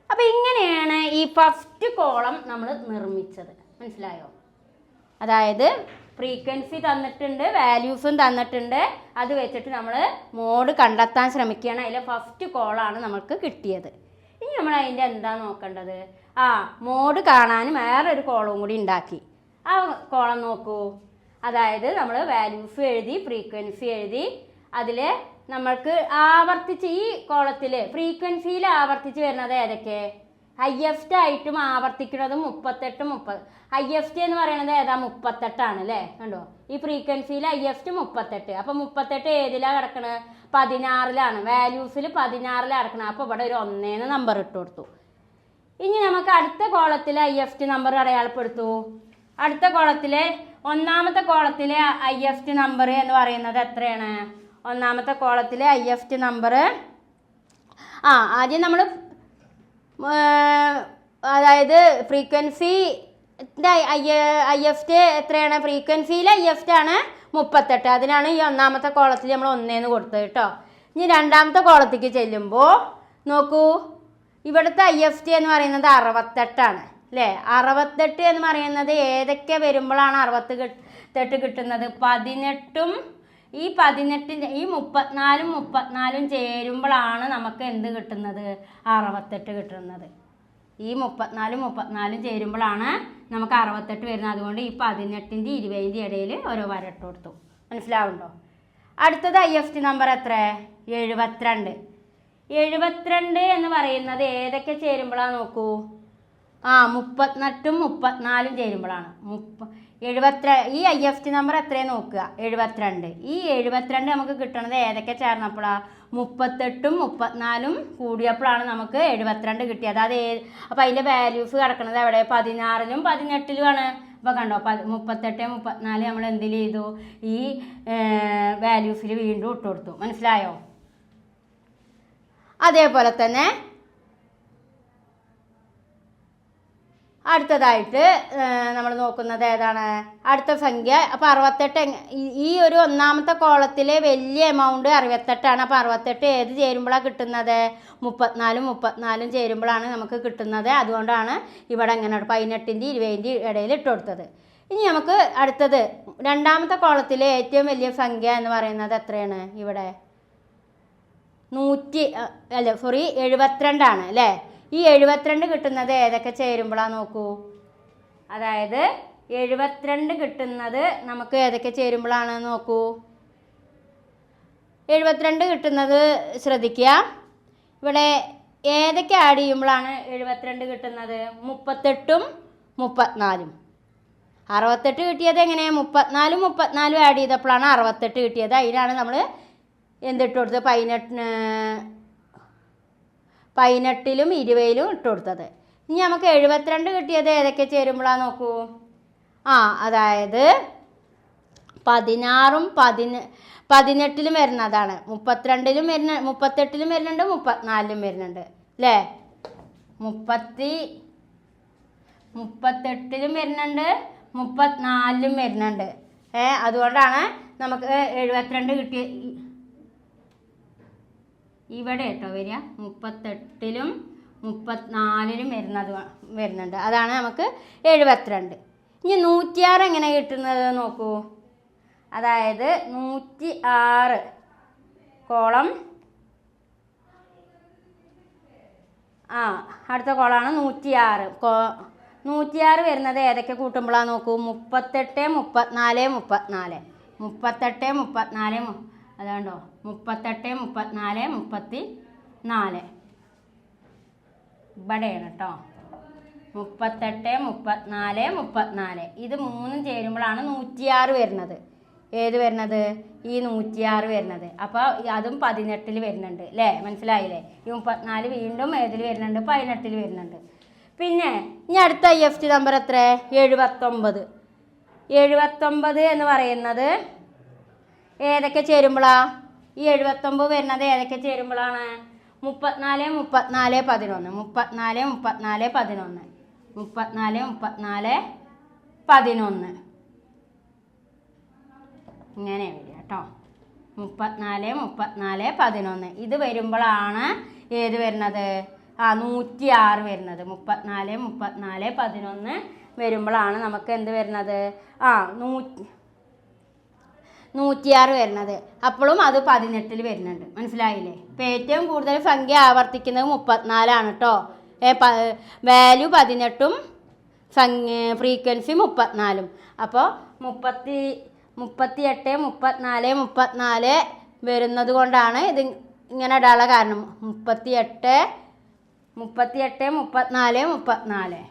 അപ്പോൾ ഇങ്ങനെയാണ് ഈ ഫസ്റ്റ് കോളം നമ്മൾ നിർമ്മിച്ചത്. മനസ്സിലായോ? അതായത് ഫ്രീക്വൻസി തന്നിട്ടുണ്ട്, വാല്യൂസും തന്നിട്ടുണ്ട്. അത് വെച്ചിട്ട് നമ്മൾ മോഡ് കണ്ടെത്താൻ ശ്രമിക്കുകയാണ്. അതിലെ ഫസ്റ്റ് കോളാണ് നമുക്ക് കിട്ടിയത്. ഇനി നമ്മൾ അതിൻ്റെ എന്താ നോക്കേണ്ടത്? മോഡ് കാണാൻ വേറൊരു കോളവും കൂടി ഉണ്ടാക്കി. ആ കോളം നോക്കൂ. അതായത് നമ്മൾ വാല്യൂസ് എഴുതി, ഫ്രീക്വൻസി എഴുതി. അതിൽ നമ്മൾക്ക് ആവർത്തിച്ച് ഈ കോളത്തിൽ ഫ്രീക്വൻസിയിൽ ആവർത്തിച്ച് വരുന്നത് ഏതൊക്കെ? ഹയ്യസ്റ്റ് ആയിട്ടും ആവർത്തിക്കുന്നതും 38, 30. ഹയ്യസ്റ്റ് എന്ന് പറയുന്നത് ഏതാ? 38 അല്ലേ? കണ്ടോ, ഈ ഫ്രീക്വൻസിയിൽ ഹയ്യസ്റ്റ് 38. അപ്പോൾ 38 ഏതിലാണ് കിടക്കണത്? 16. വാല്യൂസിൽ 16 കിടക്കണം. അപ്പോൾ ഇവിടെ ഒരു 1 നമ്പർ ഇട്ട് കൊടുത്തു. ഇനി നമുക്ക് അടുത്ത കോളത്തിൽ ഹയ്യസ്റ്റ് നമ്പർ അടയാളപ്പെടുത്തു. അടുത്ത കോളത്തിലെ ഒന്നാമത്തെ കോളത്തിലെ ഹയ്യസ്റ്റ് നമ്പർ എന്ന് പറയുന്നത് എത്രയാണ്? ഒന്നാമത്തെ കോളത്തിലെ ഹയ്യസ്റ്റ് നമ്പർ ആദ്യം നമ്മൾ അതായത് ഫ്രീക്വൻസി ഹയ്യസ്റ്റ് എത്രയാണ്? ഫ്രീക്വൻസിയിൽ ഹയ്യസ്റ്റ് ആണ് 38. അതിനാണ് ഈ ഒന്നാമത്തെ കോളത്തിൽ നമ്മൾ 1 കൊടുത്തത് കേട്ടോ. ഇനി രണ്ടാമത്തെ കോളത്തേക്ക് ചെല്ലുമ്പോൾ നോക്കൂ, ഇവിടുത്തെ ഹയ്യസ്റ്റ് എന്ന് പറയുന്നത് 68 അല്ലേ? 68 എന്ന് പറയുന്നത് ഏതൊക്കെ വരുമ്പോഴാണ് 68 കിട്ടുന്നത്? 18ഉം ഈ 18 ഈ 34 ചേരുമ്പോഴാണ് നമുക്ക് എന്ത് കിട്ടുന്നത്? 68 കിട്ടുന്നത്. ഈ 34 ചേരുമ്പോഴാണ് നമുക്ക് 68 വരുന്നത്. അതുകൊണ്ട് ഈ 18ൻ്റെ 20ൻ്റെ ഇടയിൽ ഓരോ വരട്ട് കൊടുത്തു. മനസ്സിലാവുണ്ടോ? അടുത്തത് ഹയ്യസ്റ്റ് നമ്പർ എത്ര? 72. 72 എന്ന് പറയുന്നത് ഏതൊക്കെ ചേരുമ്പോഴാണ് നോക്കൂ? 38ഉം 34 ചേരുമ്പോഴാണ്. 72 ഈ ഹയ്യസ്റ്റ് നമ്പർ എത്രയാണ് നോക്കുക? 72. ഈ 72 നമുക്ക് കിട്ടണത് ഏതൊക്കെ ചേർന്നപ്പോഴാണ്? 38ഉം 34 കൂടിയപ്പോഴാണ് നമുക്ക് 72 കിട്ടിയത്. അപ്പോൾ അതിൻ്റെ വാല്യൂസ് കിടക്കുന്നത് എവിടെ? 16ലും 18ലുമാണ്. അപ്പോൾ കണ്ടോ, 38, 34 നമ്മൾ എന്തിൽ ചെയ്തു? ഈ വാല്യൂസിൽ വീണ്ടും ഇട്ട് കൊടുത്തു. മനസ്സിലായോ? അതേപോലെ തന്നെ അടുത്തതായിട്ട് നമ്മൾ നോക്കുന്നത് ഏതാണ്? അടുത്ത സംഖ്യ. അപ്പോൾ 68 ഈ ഒരു ഒന്നാമത്തെ കോളത്തിലെ വലിയ എമൗണ്ട് 68ആണ്. അപ്പോൾ 68 ഏത് ചേരുമ്പോഴാണ് കിട്ടുന്നത്? 34 ചേരുമ്പോഴാണ് നമുക്ക് കിട്ടുന്നത്. അതുകൊണ്ടാണ് ഇവിടെ എങ്ങനെ 18ൻ്റെ 20ൻ്റെ ഇടയിൽ ഇട്ട് കൊടുത്തത്. ഇനി നമുക്ക് അടുത്തത് രണ്ടാമത്തെ കോളത്തിലെ ഏറ്റവും വലിയ സംഖ്യ എന്ന് പറയുന്നത് എത്രയാണ്? ഇവിടെ 72 അല്ലേ? ഈ 72 കിട്ടുന്നത് ഏതൊക്കെ ചേരുമ്പോഴാണ് നോക്കൂ. അതായത് 72 കിട്ടുന്നത് നമുക്ക് ഏതൊക്കെ ചേരുമ്പോഴാണ് നോക്കൂ. 72 കിട്ടുന്നത് ശ്രദ്ധിക്കുക. ഇവിടെ ഏതൊക്കെ ആഡ് ചെയ്യുമ്പോഴാണ് 72 കിട്ടുന്നത്? 38ഉം 34. 68 കിട്ടിയത് എങ്ങനെ? 34 ആഡ് ചെയ്തപ്പോഴാണ് 68 കിട്ടിയത്. അതിനാണ് നമ്മൾ എന്തിട്ട് കൊടുത്തത്? 18ലും 20ലും ഇട്ട് കൊടുത്തത്. ഇനി നമുക്ക് 72 കിട്ടിയത് ഏതൊക്കെ ചേരുമ്പോഴാണ് നോക്കൂ. അതായത് 16ഉം 18ലും വരുന്നതാണ്. 32ലും 38ലും വരുന്നുണ്ട്, 34ലും വരുന്നുണ്ട് അല്ലേ. 38ലും വരുന്നുണ്ട്, 34ലും വരുന്നുണ്ട്. അതുകൊണ്ടാണ് നമുക്ക് 72 കിട്ടിയ ഇവിടെ കേട്ടോ വരിക. 38ലും 34ലും വരുന്നുണ്ട്. അതാണ് നമുക്ക് 72. ഇനി 106 എങ്ങനെ കിട്ടുന്നത് നോക്കൂ. അതായത് 106 കോളം അടുത്ത കോളാണ് 106. 106 വരുന്നത് ഏതൊക്കെ കൂട്ടുമ്പോഴാണ് നോക്കൂ. 38, 34, 34. 38, 34 അതാണ്ടോ 38, 34, 34 ഇവിടെയാണ് കേട്ടോ. 38, 34, 34 ഇത് മൂന്നും ചേരുമ്പോഴാണ് 106 വരുന്നത്. ഏത് വരുന്നത്? ഈ 106 വരുന്നത്. അപ്പോൾ അതും 18ൽ വരുന്നുണ്ട് അല്ലേ. മനസ്സിലായില്ലേ? ഈ 34 വീണ്ടും ഏതിൽ വരുന്നുണ്ട്? 18ൽ വരുന്നുണ്ട്. പിന്നെ ഇനി അടുത്ത IFT നമ്പർ എത്ര? 79. 79 എന്ന് പറയുന്നത് ഏതൊക്കെ ചേരുമ്പോഴാണ്? ഈ 79 വരുന്നത് ഏതൊക്കെ ചേരുമ്പോഴാണ്? 34, 34, 11. 34, 34, 11. 34, 34, 11 ഇങ്ങനെ വരിക കേട്ടോ. 34, 34, 11 ഇത് വരുമ്പോഴാണ് ഏത് വരുന്നത്? 106 വരുന്നത്. 34, 34, 11 വരുമ്പോഴാണ് നമുക്ക് എന്ത് വരുന്നത്? 106 വരുന്നത്. അപ്പോഴും അത് 18ൽ വരുന്നുണ്ട്. മനസ്സിലായില്ലേ? ഇപ്പം ഏറ്റവും കൂടുതൽ സംഖ്യ ആവർത്തിക്കുന്നത് 34 കേട്ടോ. വാല്യൂ 18ഉം ഫ്രീക്വൻസി 34. അപ്പോൾ 38, 34, 34 വരുന്നത് കൊണ്ടാണ് ഇത് ഇങ്ങനെ ഇടാനുള്ള കാരണം. 38, 34, 34.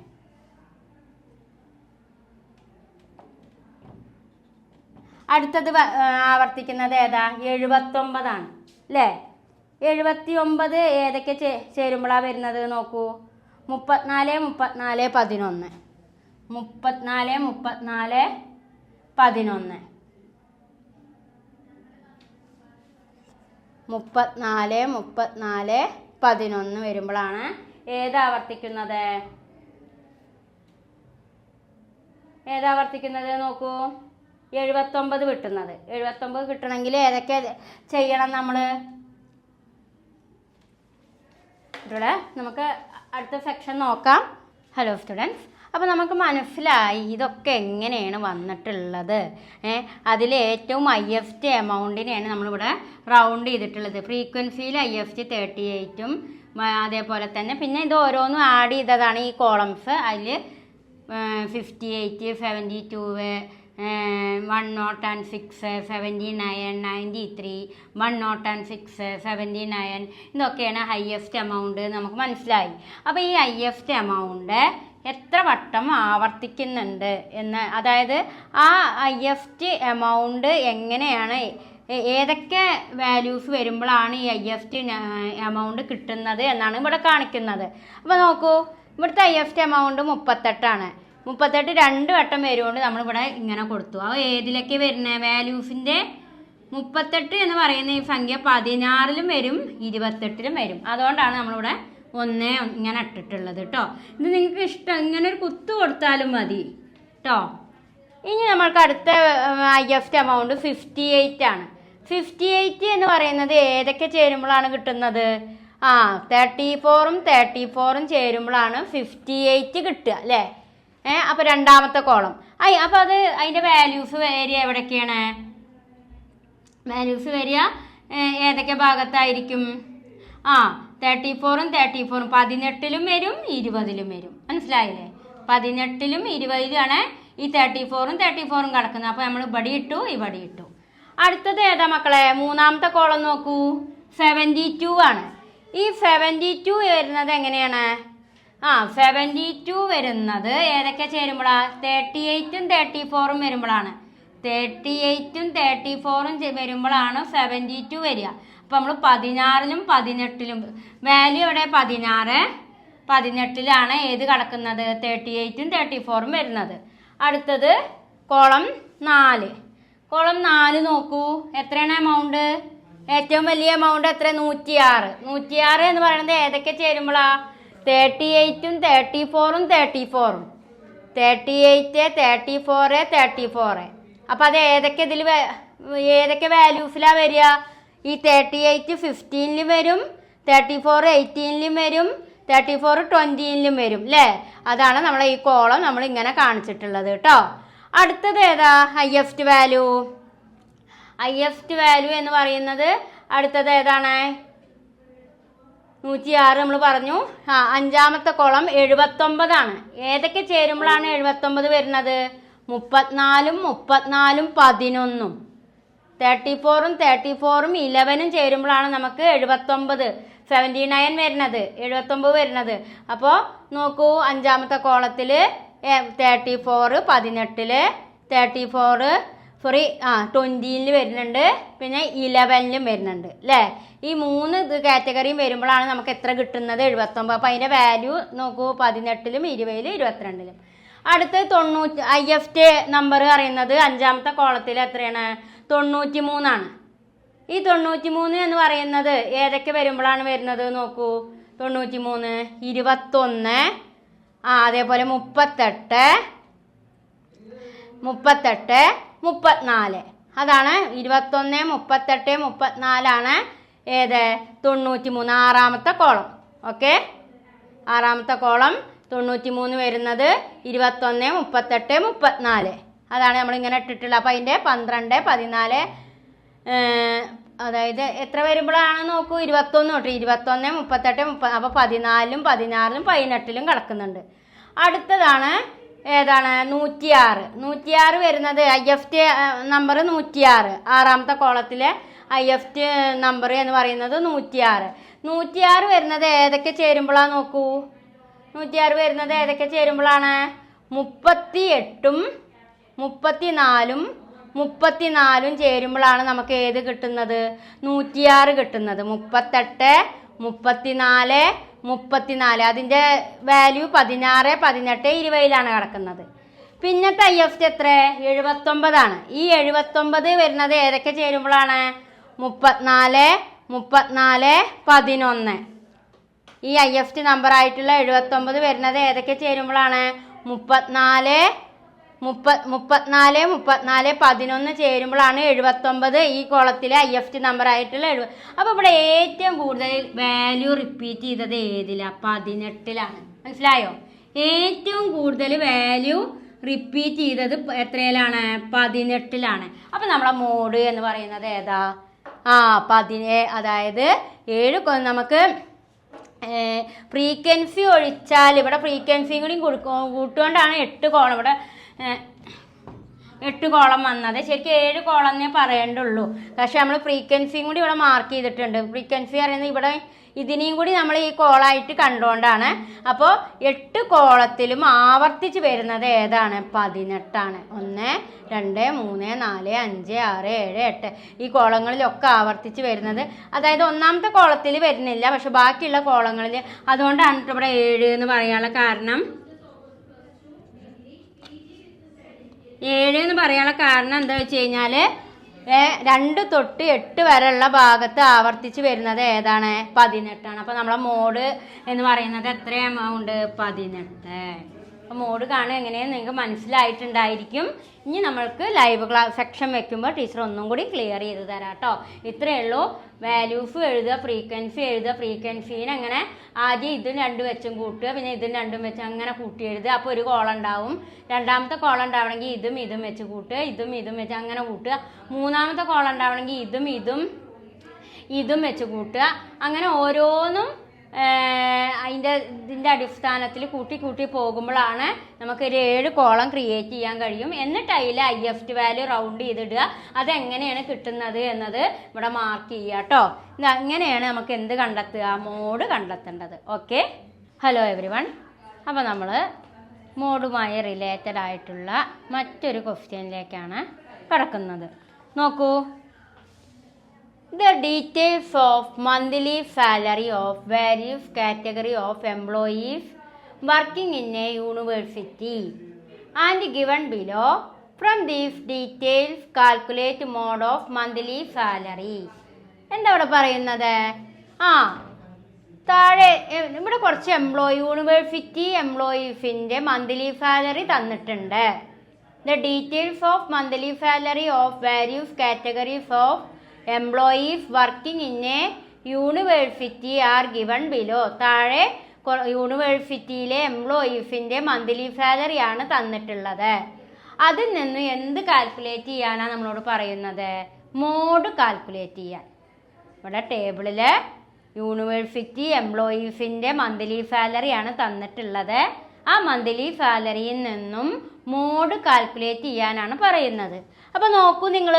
അടുത്തത് ആവർത്തിക്കുന്നത് ഏതാ? 79 ആണ് അല്ലേ. 79 ഏതൊക്കെ ചേരുമ്പോഴാണ് വരുന്നത് നോക്കൂ. 34, 34, 11. 34, 34, 11. 34, 34, 11 വരുമ്പോഴാണ് ഏതാവർത്തിക്കുന്നത്? ഏതാവർത്തിക്കുന്നത് നോക്കൂ. 79 കിട്ടുന്നത്. 79 കിട്ടണമെങ്കിൽ ഏതൊക്കെ ചെയ്യണം നമ്മൾ? ഇവിടെ നമുക്ക് അടുത്ത സെക്ഷൻ നോക്കാം. ഹലോ സ്റ്റുഡൻസ്, അപ്പോൾ നമുക്ക് മനസ്സിലായി ഇതൊക്കെ എങ്ങനെയാണ് വന്നിട്ടുള്ളത്. അതിൽ ഏറ്റവും IFT എമൗണ്ടിനെയാണ് നമ്മളിവിടെ റൗണ്ട് ചെയ്തിട്ടുള്ളത്. ഫ്രീക്വൻസിയിൽ IFT 38ഉം അതേപോലെ തന്നെ പിന്നെ ഇത് ഓരോന്നും ആഡ് ചെയ്തതാണ് ഈ കോളംസ്. അതിൽ 58, 72, 106, 79, 93, 106, 79 ഇതൊക്കെയാണ് IFT എമൗണ്ട്. നമുക്ക് മനസ്സിലായി. അപ്പോൾ ഈ IFT എമൗണ്ട് എത്ര വട്ടം ആവർത്തിക്കുന്നുണ്ട് എന്ന്, അതായത് ആ IFT എമൗണ്ട് എങ്ങനെയാണ്, ഏതൊക്കെ വാല്യൂസ് വരുമ്പോഴാണ് ഈ IFT എമൗണ്ട് കിട്ടുന്നത് എന്നാണ് ഇവിടെ കാണിക്കുന്നത്. അപ്പോൾ നോക്കൂ, ഇവിടുത്തെ IFT എമൗണ്ട് 38ആണ്. 38 2 വട്ടം വരുകൊണ്ട് നമ്മളിവിടെ ഇങ്ങനെ കൊടുത്തു. അത് ഏതിലൊക്കെ വരുന്നത്? വാല്യൂസിൻ്റെ 38 എന്ന് പറയുന്ന ഈ സംഖ്യ 16ലും വരും, 28ലും വരും. അതുകൊണ്ടാണ് നമ്മളിവിടെ 1 ഇങ്ങനെ ഇട്ടിട്ടുള്ളത് കേട്ടോ. ഇത് നിങ്ങൾക്ക് ഇഷ്ടം ഇങ്ങനെ ഒരു കുത്തു കൊടുത്താലും മതി കേട്ടോ. ഇനി നമ്മൾക്ക് അടുത്ത IFT എമൗണ്ട് 58 ആണ്. 58 എന്ന് പറയുന്നത് ഏതൊക്കെ ചേരുമ്പോഴാണ് കിട്ടുന്നത്? 34ഉം 34ഉം ചേരുമ്പോഴാണ് 58 കിട്ടുക അല്ലേ. അപ്പോൾ രണ്ടാമത്തെ കോളം. അപ്പോൾ അത് അതിൻ്റെ വാല്യൂസ് വരിക എവിടെയൊക്കെയാണ്? വാല്യൂസ് വരിക ഏതൊക്കെ ഭാഗത്തായിരിക്കും? 34ഉം 18ലും വരും, 20ലും വരും. മനസ്സിലായില്ലേ? 18ലും 20ലുമാണ് ഈ 34ഉം കിടക്കുന്നത്. അപ്പോൾ നമ്മൾ ഇവിടെ ഇട്ടു, ഇവിടെ ഇട്ടു. അടുത്തത് ഏതാ മക്കളെ? മൂന്നാമത്തെ കോളം നോക്കൂ. 72 ആണ്. ഈ 72 വരുന്നത് എങ്ങനെയാണ്? 72 വരുന്നത് ഏതൊക്കെ ചേരുമ്പോഴാണ്? 38ഉം 34ഉം വരുമ്പോഴാണ്. 38ഉം 34ഉം വരുമ്പോഴാണ് 72 വരിക. അപ്പം നമ്മൾ 16നും 18ലും വാല്യൂ എവിടെ 18ലാണ് ഏത് കിടക്കുന്നത് 38ഉം 34ഉം വരുന്നത്. അടുത്തത് കോളം 4. കോളം 4 നോക്കൂ, എത്രയാണ് എമൗണ്ട്? ഏറ്റവും വലിയ എമൗണ്ട് എത്ര? 106. 106 എന്ന് പറയുന്നത് ഏതൊക്കെ ചേരുമ്പോഴാ? 38ഉം 34ഉം 34ഉം 38, 34, 34. അപ്പം അത് ഏതൊക്കെ ഏതൊക്കെ വാല്യൂസിലാണ് വരിക? ഈ 38 15ലും വരും, 34 18ലും വരും, 34 20ലും വരും അല്ലേ? അതാണ് നമ്മൾ ഈ കോളം നമ്മൾ ഇങ്ങനെ കാണിച്ചിട്ടുള്ളത് കേട്ടോ. അടുത്തത് ഏതാ? Highest value. ഹയസ്റ്റ് വാല്യൂ എന്ന് പറയുന്നത് അടുത്തത് ഏതാണ്? 106 നമ്മൾ പറഞ്ഞു. അഞ്ചാമത്തെ കോളം 79 ഏതൊക്കെ ചേരുമ്പോഴാണ് 79 വരുന്നത്? 34ഉം 34ഉം 11ഉം 34ഉം 34ഉം 11ഉം ചേരുമ്പോഴാണ് നമുക്ക് 79 വരുന്നത്, 79 വരുന്നത്. അപ്പോൾ നോക്കൂ, അഞ്ചാമത്തെ കോളത്തിൽ 34 18 34 20ൽ വരുന്നുണ്ട്, പിന്നെ 11ലും വരുന്നുണ്ട് അല്ലേ? ഈ 3 കാറ്റഗറിയും വരുമ്പോഴാണ് നമുക്ക് എത്ര കിട്ടുന്നത്? 79. അപ്പോൾ അതിൻ്റെ വാല്യൂ നോക്കൂ, 18ലും 20ലും 22ലും. അടുത്ത് 90 ഹൈയസ്റ്റ് നമ്പർ പറയുന്നത് അഞ്ചാമത്തെ കോളത്തിൽ എത്രയാണ്? 93. ഈ 93 എന്ന് പറയുന്നത് ഏതൊക്കെ വരുമ്പോഴാണ് വരുന്നത്? നോക്കൂ, 93 21, അതേപോലെ 38 34. അതാണ് 21 38 34 ഏത്? 93 ആറാമത്തെ കോളം. ഓക്കെ, ആറാമത്തെ കോളം 93 വരുന്നത് 21 38 34. അതാണ് നമ്മളിങ്ങനെ ഇട്ടിട്ടുള്ളത്. അപ്പോൾ അതിൻ്റെ 12 14 അതായത് എത്ര വരുമ്പോഴാണ് നോക്കൂ, 21 തൊട്ട് 21 38 30. അപ്പോൾ 14ലും 16ലും 18ലും കിടക്കുന്നുണ്ട്. അടുത്തതാണ് ഏതാണ്? 106. 106 വരുന്നത് ഹൈയസ്റ്റ് നമ്പർ 106. ആറാമത്തെ കോളത്തിലെ ഹൈയസ്റ്റ് നമ്പർ എന്ന് പറയുന്നത് 106. 106 വരുന്നത് ഏതൊക്കെ ചേരുമ്പോഴാണ്? നോക്കൂ, 106 വരുന്നത് ഏതൊക്കെ ചേരുമ്പോഴാണ്? 38ഉം 34ഉം 34ഉം ചേരുമ്പോഴാണ് നമുക്ക് ഏത് കിട്ടുന്നത്? 106 കിട്ടുന്നത്. 38 34 34 അതിൻ്റെ വാല്യൂ 16 18 20ലാണ് കിടക്കുന്നത്. പിന്നത്തെ ഹൈയസ്റ്റ് എത്ര? 79. ഈ 79 വരുന്നത് ഏതൊക്കെ ചേരുമ്പോഴാണ്? 34 34 11. ഈ ഹൈയസ്റ്റ് നമ്പർ ആയിട്ടുള്ള 79 വരുന്നത് ഏതൊക്കെ ചേരുമ്പോഴാണ്? 34 11 ചേരുമ്പോഴാണ് 79 ഈ കോളത്തിലെ ഹൈയസ്റ്റ് നമ്പർ ആയിട്ടുള്ള 70. അപ്പോൾ ഇവിടെ ഏറ്റവും കൂടുതൽ വാല്യൂ റിപ്പീറ്റ് ചെയ്തത് ഏതിലാണ്? 18ലാണ്. മനസ്സിലായോ? ഏറ്റവും കൂടുതൽ വാല്യൂ റിപ്പീറ്റ് ചെയ്തത് എത്രയിലാണ്? 18ലാണ്. അപ്പോൾ നമ്മളെ മോഡ് എന്ന് പറയുന്നത് ഏതാ? 17. അതായത് 7 നമുക്ക് ഫ്രീക്വൻസി ഒഴിച്ചാൽ ഇവിടെ ഫ്രീക്വൻസിയും കൂടി കൂട്ടുകൊണ്ടാണ് 8 കോളം ഇവിടെ 8 കോളം വന്നത്. ശരിക്കും 7 കോളം എന്നേ പറയേണ്ടുള്ളൂ. പക്ഷെ നമ്മൾ ഫ്രീക്വൻസിയും കൂടി ഇവിടെ മാർക്ക് ചെയ്തിട്ടുണ്ട്. ഫ്രീക്വൻസി പറയുന്നത് ഇവിടെ ഇതിനെയും കൂടി നമ്മൾ ഈ കോളായിട്ട് കണ്ടുകൊണ്ടാണ്. അപ്പോൾ 8 കോളത്തിലും ആവർത്തിച്ച് വരുന്നത് ഏതാണ്? 18ആണ്. 1 2 3 4 5 6 7 8 ഈ കോളങ്ങളിലൊക്കെ ആവർത്തിച്ച് വരുന്നത്. അതായത് ഒന്നാമത്തെ കോളത്തിൽ വരുന്നില്ല, പക്ഷെ ബാക്കിയുള്ള കോളങ്ങളിൽ. അതുകൊണ്ടാണ് ഇവിടെ 7 എന്ന് പറയാനുള്ള കാരണം. 7 എന്ന് പറയാനുള്ള കാരണം എന്താ വെച്ച് കഴിഞ്ഞാൽ 2 തൊട്ട് 8 വരെയുള്ള ഭാഗത്ത് ആവർത്തിച്ച് വരുന്നത് ഏതാണ്? 18ആണ്. അപ്പോൾ നമ്മളെ മോഡ് എന്ന് പറയുന്നത് എത്ര എമൗണ്ട്? 18. അപ്പോൾ മോഡ് കാണുക എങ്ങനെയെന്ന് നിങ്ങൾക്ക് മനസ്സിലായിട്ടുണ്ടായിരിക്കും. ഇനി നമ്മൾക്ക് ലൈവ് ക്ലാസ് സെക്ഷൻ വെക്കുമ്പോൾ ടീച്ചർ ഒന്നും കൂടി ക്ലിയർ ചെയ്ത് തരാം കേട്ടോ. ഇത്രയേ ഉള്ളൂ. വാല്യൂസ് എഴുതുക, ഫ്രീക്വൻസി എഴുതുക. ഫ്രീക്വൻസീനെ അങ്ങനെ ആദ്യം ഇതും 2 വെച്ചും കൂട്ടുക, പിന്നെ ഇതും 2 വെച്ച് അങ്ങനെ കൂട്ടി എഴുതുക. അപ്പോൾ ഒരു കോളം ഉണ്ടാവും. രണ്ടാമത്തെ കോളം ഉണ്ടാവണമെങ്കിൽ ഇതും വെച്ച് കൂട്ടുക, ഇതും വെച്ച് അങ്ങനെ കൂട്ടുക. മൂന്നാമത്തെ കോളം ഉണ്ടാവണമെങ്കിൽ ഇതും വെച്ച് കൂട്ടുക. അങ്ങനെ ഓരോന്നും ഇതിൻ്റെ അടിസ്ഥാനത്തിൽ കൂട്ടി പോകുമ്പോഴാണ് നമുക്കൊരു 7 കോളം ക്രിയേറ്റ് ചെയ്യാൻ കഴിയും. എന്നിട്ട് അതിൽ ഹൈയസ്റ്റ് വാല്യൂ റൗണ്ട് ചെയ്തിടുക. അതെങ്ങനെയാണ് കിട്ടുന്നത് എന്നത് ഇവിടെ മാർക്ക് ചെയ്യുക കേട്ടോ. അങ്ങനെയാണ് നമുക്ക് എന്ത് കണ്ടെത്തുക? മോഡ് കണ്ടെത്തേണ്ടത്. Okay, hello every one. അപ്പോൾ നമ്മൾ മോഡുമായി റിലേറ്റഡ് ആയിട്ടുള്ള മറ്റൊരു ക്വസ്റ്റ്യനിലേക്കാണ് കടക്കുന്നത്. നോക്കൂ, The details of monthly salary of various category of employees working in a university and given below. From these details, calculate mode of monthly salary. എന്താ ഇവിടെ പറയുന്നത്? താഴെ ഇവിടെ കുറച്ച് യൂണിവേഴ്സിറ്റി എംപ്ലോയീസിൻ്റെ മന്ത്ലി സാലറി തന്നിട്ടുണ്ട്. The details of monthly salary of various categories of employees working in A university are given below. താഴെ യൂണിവേഴ്സിറ്റിയിലെ എംപ്ലോയീസിൻ്റെ മന്ത്ലി സാലറിയാണ് തന്നിട്ടുള്ളത്. അതിൽ നിന്ന് എന്ത് കാൽക്കുലേറ്റ് ചെയ്യാനാണ് നമ്മളോട് പറയുന്നത്? മോഡ് കാൽക്കുലേറ്റ് ചെയ്യാൻ. ഇവിടെ ടേബിളിൽ യൂണിവേഴ്സിറ്റി എംപ്ലോയീസിൻ്റെ മന്ത്ലി സാലറിയാണ് തന്നിട്ടുള്ളത്. ആ മന്ത്ലി സാലറിയിൽ നിന്നും മോഡ് കാൽക്കുലേറ്റ് ചെയ്യാനാണ് പറയുന്നത്. അപ്പോൾ നോക്കൂ നിങ്ങൾ,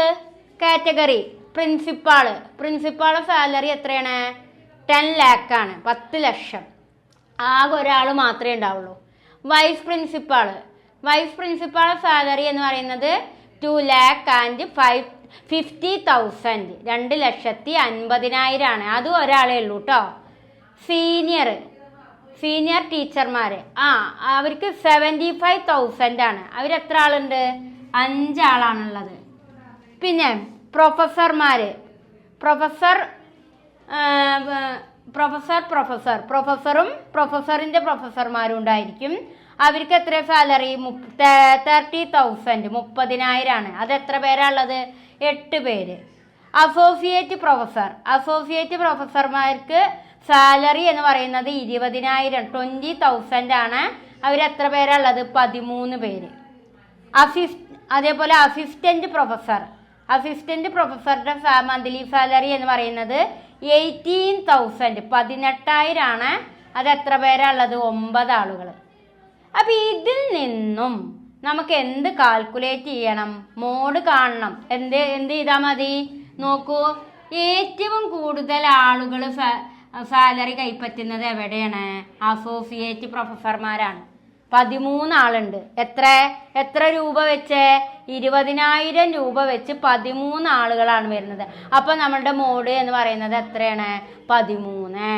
കാറ്റഗറി പ്രിൻസിപ്പാൾ സാലറി എത്രയാണ്? 10 lakh ആണ്, 10 ലക്ഷം. ആകെ ഒരാൾ മാത്രമേ ഉണ്ടാവുള്ളൂ. വൈസ് പ്രിൻസിപ്പാൾ സാലറി എന്ന് പറയുന്നത് 2,50,000, 2,50,000 ആണ്. അതും ഒരാളേ ഉള്ളൂ കേട്ടോ. സീനിയർ ടീച്ചർമാർ അവർക്ക് 75,000 ആണ്. അവരെത്ര ആളുണ്ട്? 5 ആളാണുള്ളത്. പിന്നെ പ്രൊഫസറും പ്രൊഫസറിൻ്റെ ഉണ്ടായിരിക്കും. അവർക്ക് എത്ര സാലറി? 30,000, 30,000 ആണ്. അത് എത്ര പേരാണുള്ളത്? 8 പേര്. അസോസിയേറ്റ് പ്രൊഫസർമാർക്ക് സാലറി എന്ന് പറയുന്നത് 20,000, 20,000 ആണ്. അവരെത്ര പേരാണുള്ളത്? 13 പേര്. അതേപോലെ അസിസ്റ്റന്റ് പ്രൊഫസറുടെ മന്ത്ലി സാലറി എന്ന് പറയുന്നത് 18,000, 18,000 ആണ്. അത് എത്ര പേരാണുള്ളത്? 9 ആളുകൾ. അപ്പം ഇതിൽ നിന്നും നമുക്ക് എന്ത് കാൽക്കുലേറ്റ് ചെയ്യണം? മോഡ് കാണണം. എന്ത് ചെയ്താൽ മതി? നോക്കൂ, ഏറ്റവും കൂടുതൽ ആളുകൾ സാലറി കൈപ്പറ്റുന്നത് എവിടെയാണ്? അസോസിയേറ്റ് പ്രൊഫസർമാരാണ്. 13 ആളുണ്ട്. എത്ര രൂപ വെച്ച്? 20,000 രൂപ വെച്ച് 13 ആളുകളാണ് വരുന്നത്. അപ്പം നമ്മളുടെ മോഡ് എന്ന് പറയുന്നത് എത്രയാണ്? 13.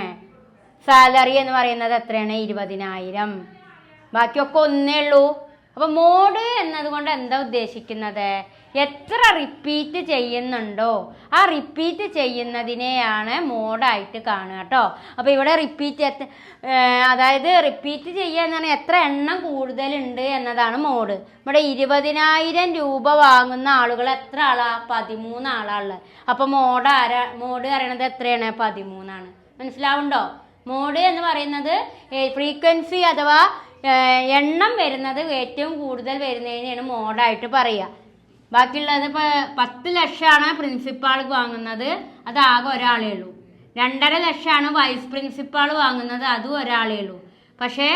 സാലറി എന്ന് പറയുന്നത് എത്രയാണ്? 20,000. ബാക്കിയൊക്കെ ഒന്നേ ഉള്ളൂ. അപ്പോൾ മോഡ് എന്നതുകൊണ്ട് എന്താ ഉദ്ദേശിക്കുന്നത്? എത്ര റിപ്പീറ്റ് ചെയ്യുന്നുണ്ടോ ആ റിപ്പീറ്റ് ചെയ്യുന്നതിനെയാണ് മോഡായിട്ട് കാണുക കേട്ടോ. അപ്പോൾ ഇവിടെ അതായത് റിപ്പീറ്റ് ചെയ്യുക എന്ന് പറഞ്ഞാൽ എത്ര എണ്ണം കൂടുതലുണ്ട് എന്നതാണ് മോഡ്. ഇവിടെ 20,000 രൂപ വാങ്ങുന്ന ആളുകൾ എത്ര ആളാ? 13 ആളാണുള്ളത്. അപ്പോൾ മോഡ് പറയണത് എത്രയാണ്? 13 ആണ്. മനസ്സിലാവുണ്ടോ? മോഡ് എന്ന് പറയുന്നത് ഫ്രീക്വൻസി അഥവാ എണ്ണം വരുന്നത് ഏറ്റവും കൂടുതൽ വരുന്നതിനെയാണ് മോഡായിട്ട് പറയുക. ബാക്കിയുള്ളത് ഇപ്പോൾ 10 ലക്ഷമാണ് പ്രിൻസിപ്പാൾ വാങ്ങുന്നത്, അത് ആകെ ഒരാളേ ഉള്ളൂ. 2.5 ലക്ഷമാണ് വൈസ് പ്രിൻസിപ്പാൾ വാങ്ങുന്നത്, അതും ഒരാളേ ഉള്ളൂ. പക്ഷേ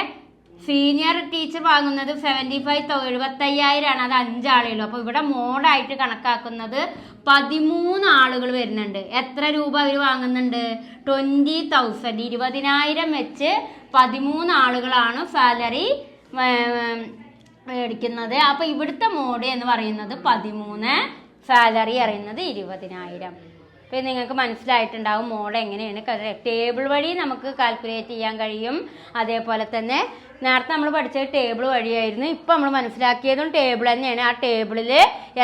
സീനിയർ ടീച്ചർ വാങ്ങുന്നത് 75,000 ആണ്, അത് 5 ആളേ ഉള്ളൂ. അപ്പോൾ ഇവിടെ മോഡായിട്ട് കണക്കാക്കുന്നത് 13 ആളുകൾ വരുന്നുണ്ട്. എത്ര രൂപ അവർ വാങ്ങുന്നുണ്ട്? 20,000, 20,000 വെച്ച് 13 ആളുകളാണ് സാലറി മേടിക്കുന്നത്. അപ്പോൾ ഇവിടുത്തെ മോഡ് എന്ന് പറയുന്നത് 13, സാലറി അറിയുന്നത് 20,000. അപ്പോൾ നിങ്ങൾക്ക് മനസ്സിലായിട്ടുണ്ടാവും മോഡ് എങ്ങനെയാണ്. ടേബിൾ വഴി നമുക്ക് കാൽക്കുലേറ്റ് ചെയ്യാൻ കഴിയും. അതേപോലെ തന്നെ നേരത്തെ നമ്മൾ പഠിച്ചത് ടേബിൾ വഴിയായിരുന്നു. ഇപ്പം നമ്മൾ മനസ്സിലാക്കിയതും ടേബിൾ തന്നെയാണ്. ആ ടേബിളിൽ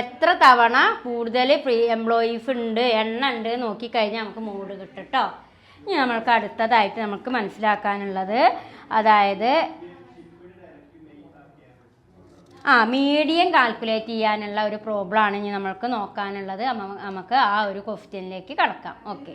എത്ര തവണ കൂടുതൽ എംപ്ലോയീസ് ഉണ്ട്, എണ്ണം ഉണ്ട് നോക്കിക്കഴിഞ്ഞാൽ നമുക്ക് മോഡ് കിട്ടും കേട്ടോ. ഇനി നമ്മൾക്ക് അടുത്തതായിട്ട് നമുക്ക് മനസ്സിലാക്കാനുള്ളത് അതായത് മീഡിയം കാൽക്കുലേറ്റ് ചെയ്യാനുള്ള ഒരു പ്രോബ്ലമാണ് ഇനി നമ്മൾക്ക് നോക്കാനുള്ളത്. നമുക്ക് ആ ഒരു ക്വസ്റ്റ്യനിലേക്ക് കടക്കാം. ഓക്കെ.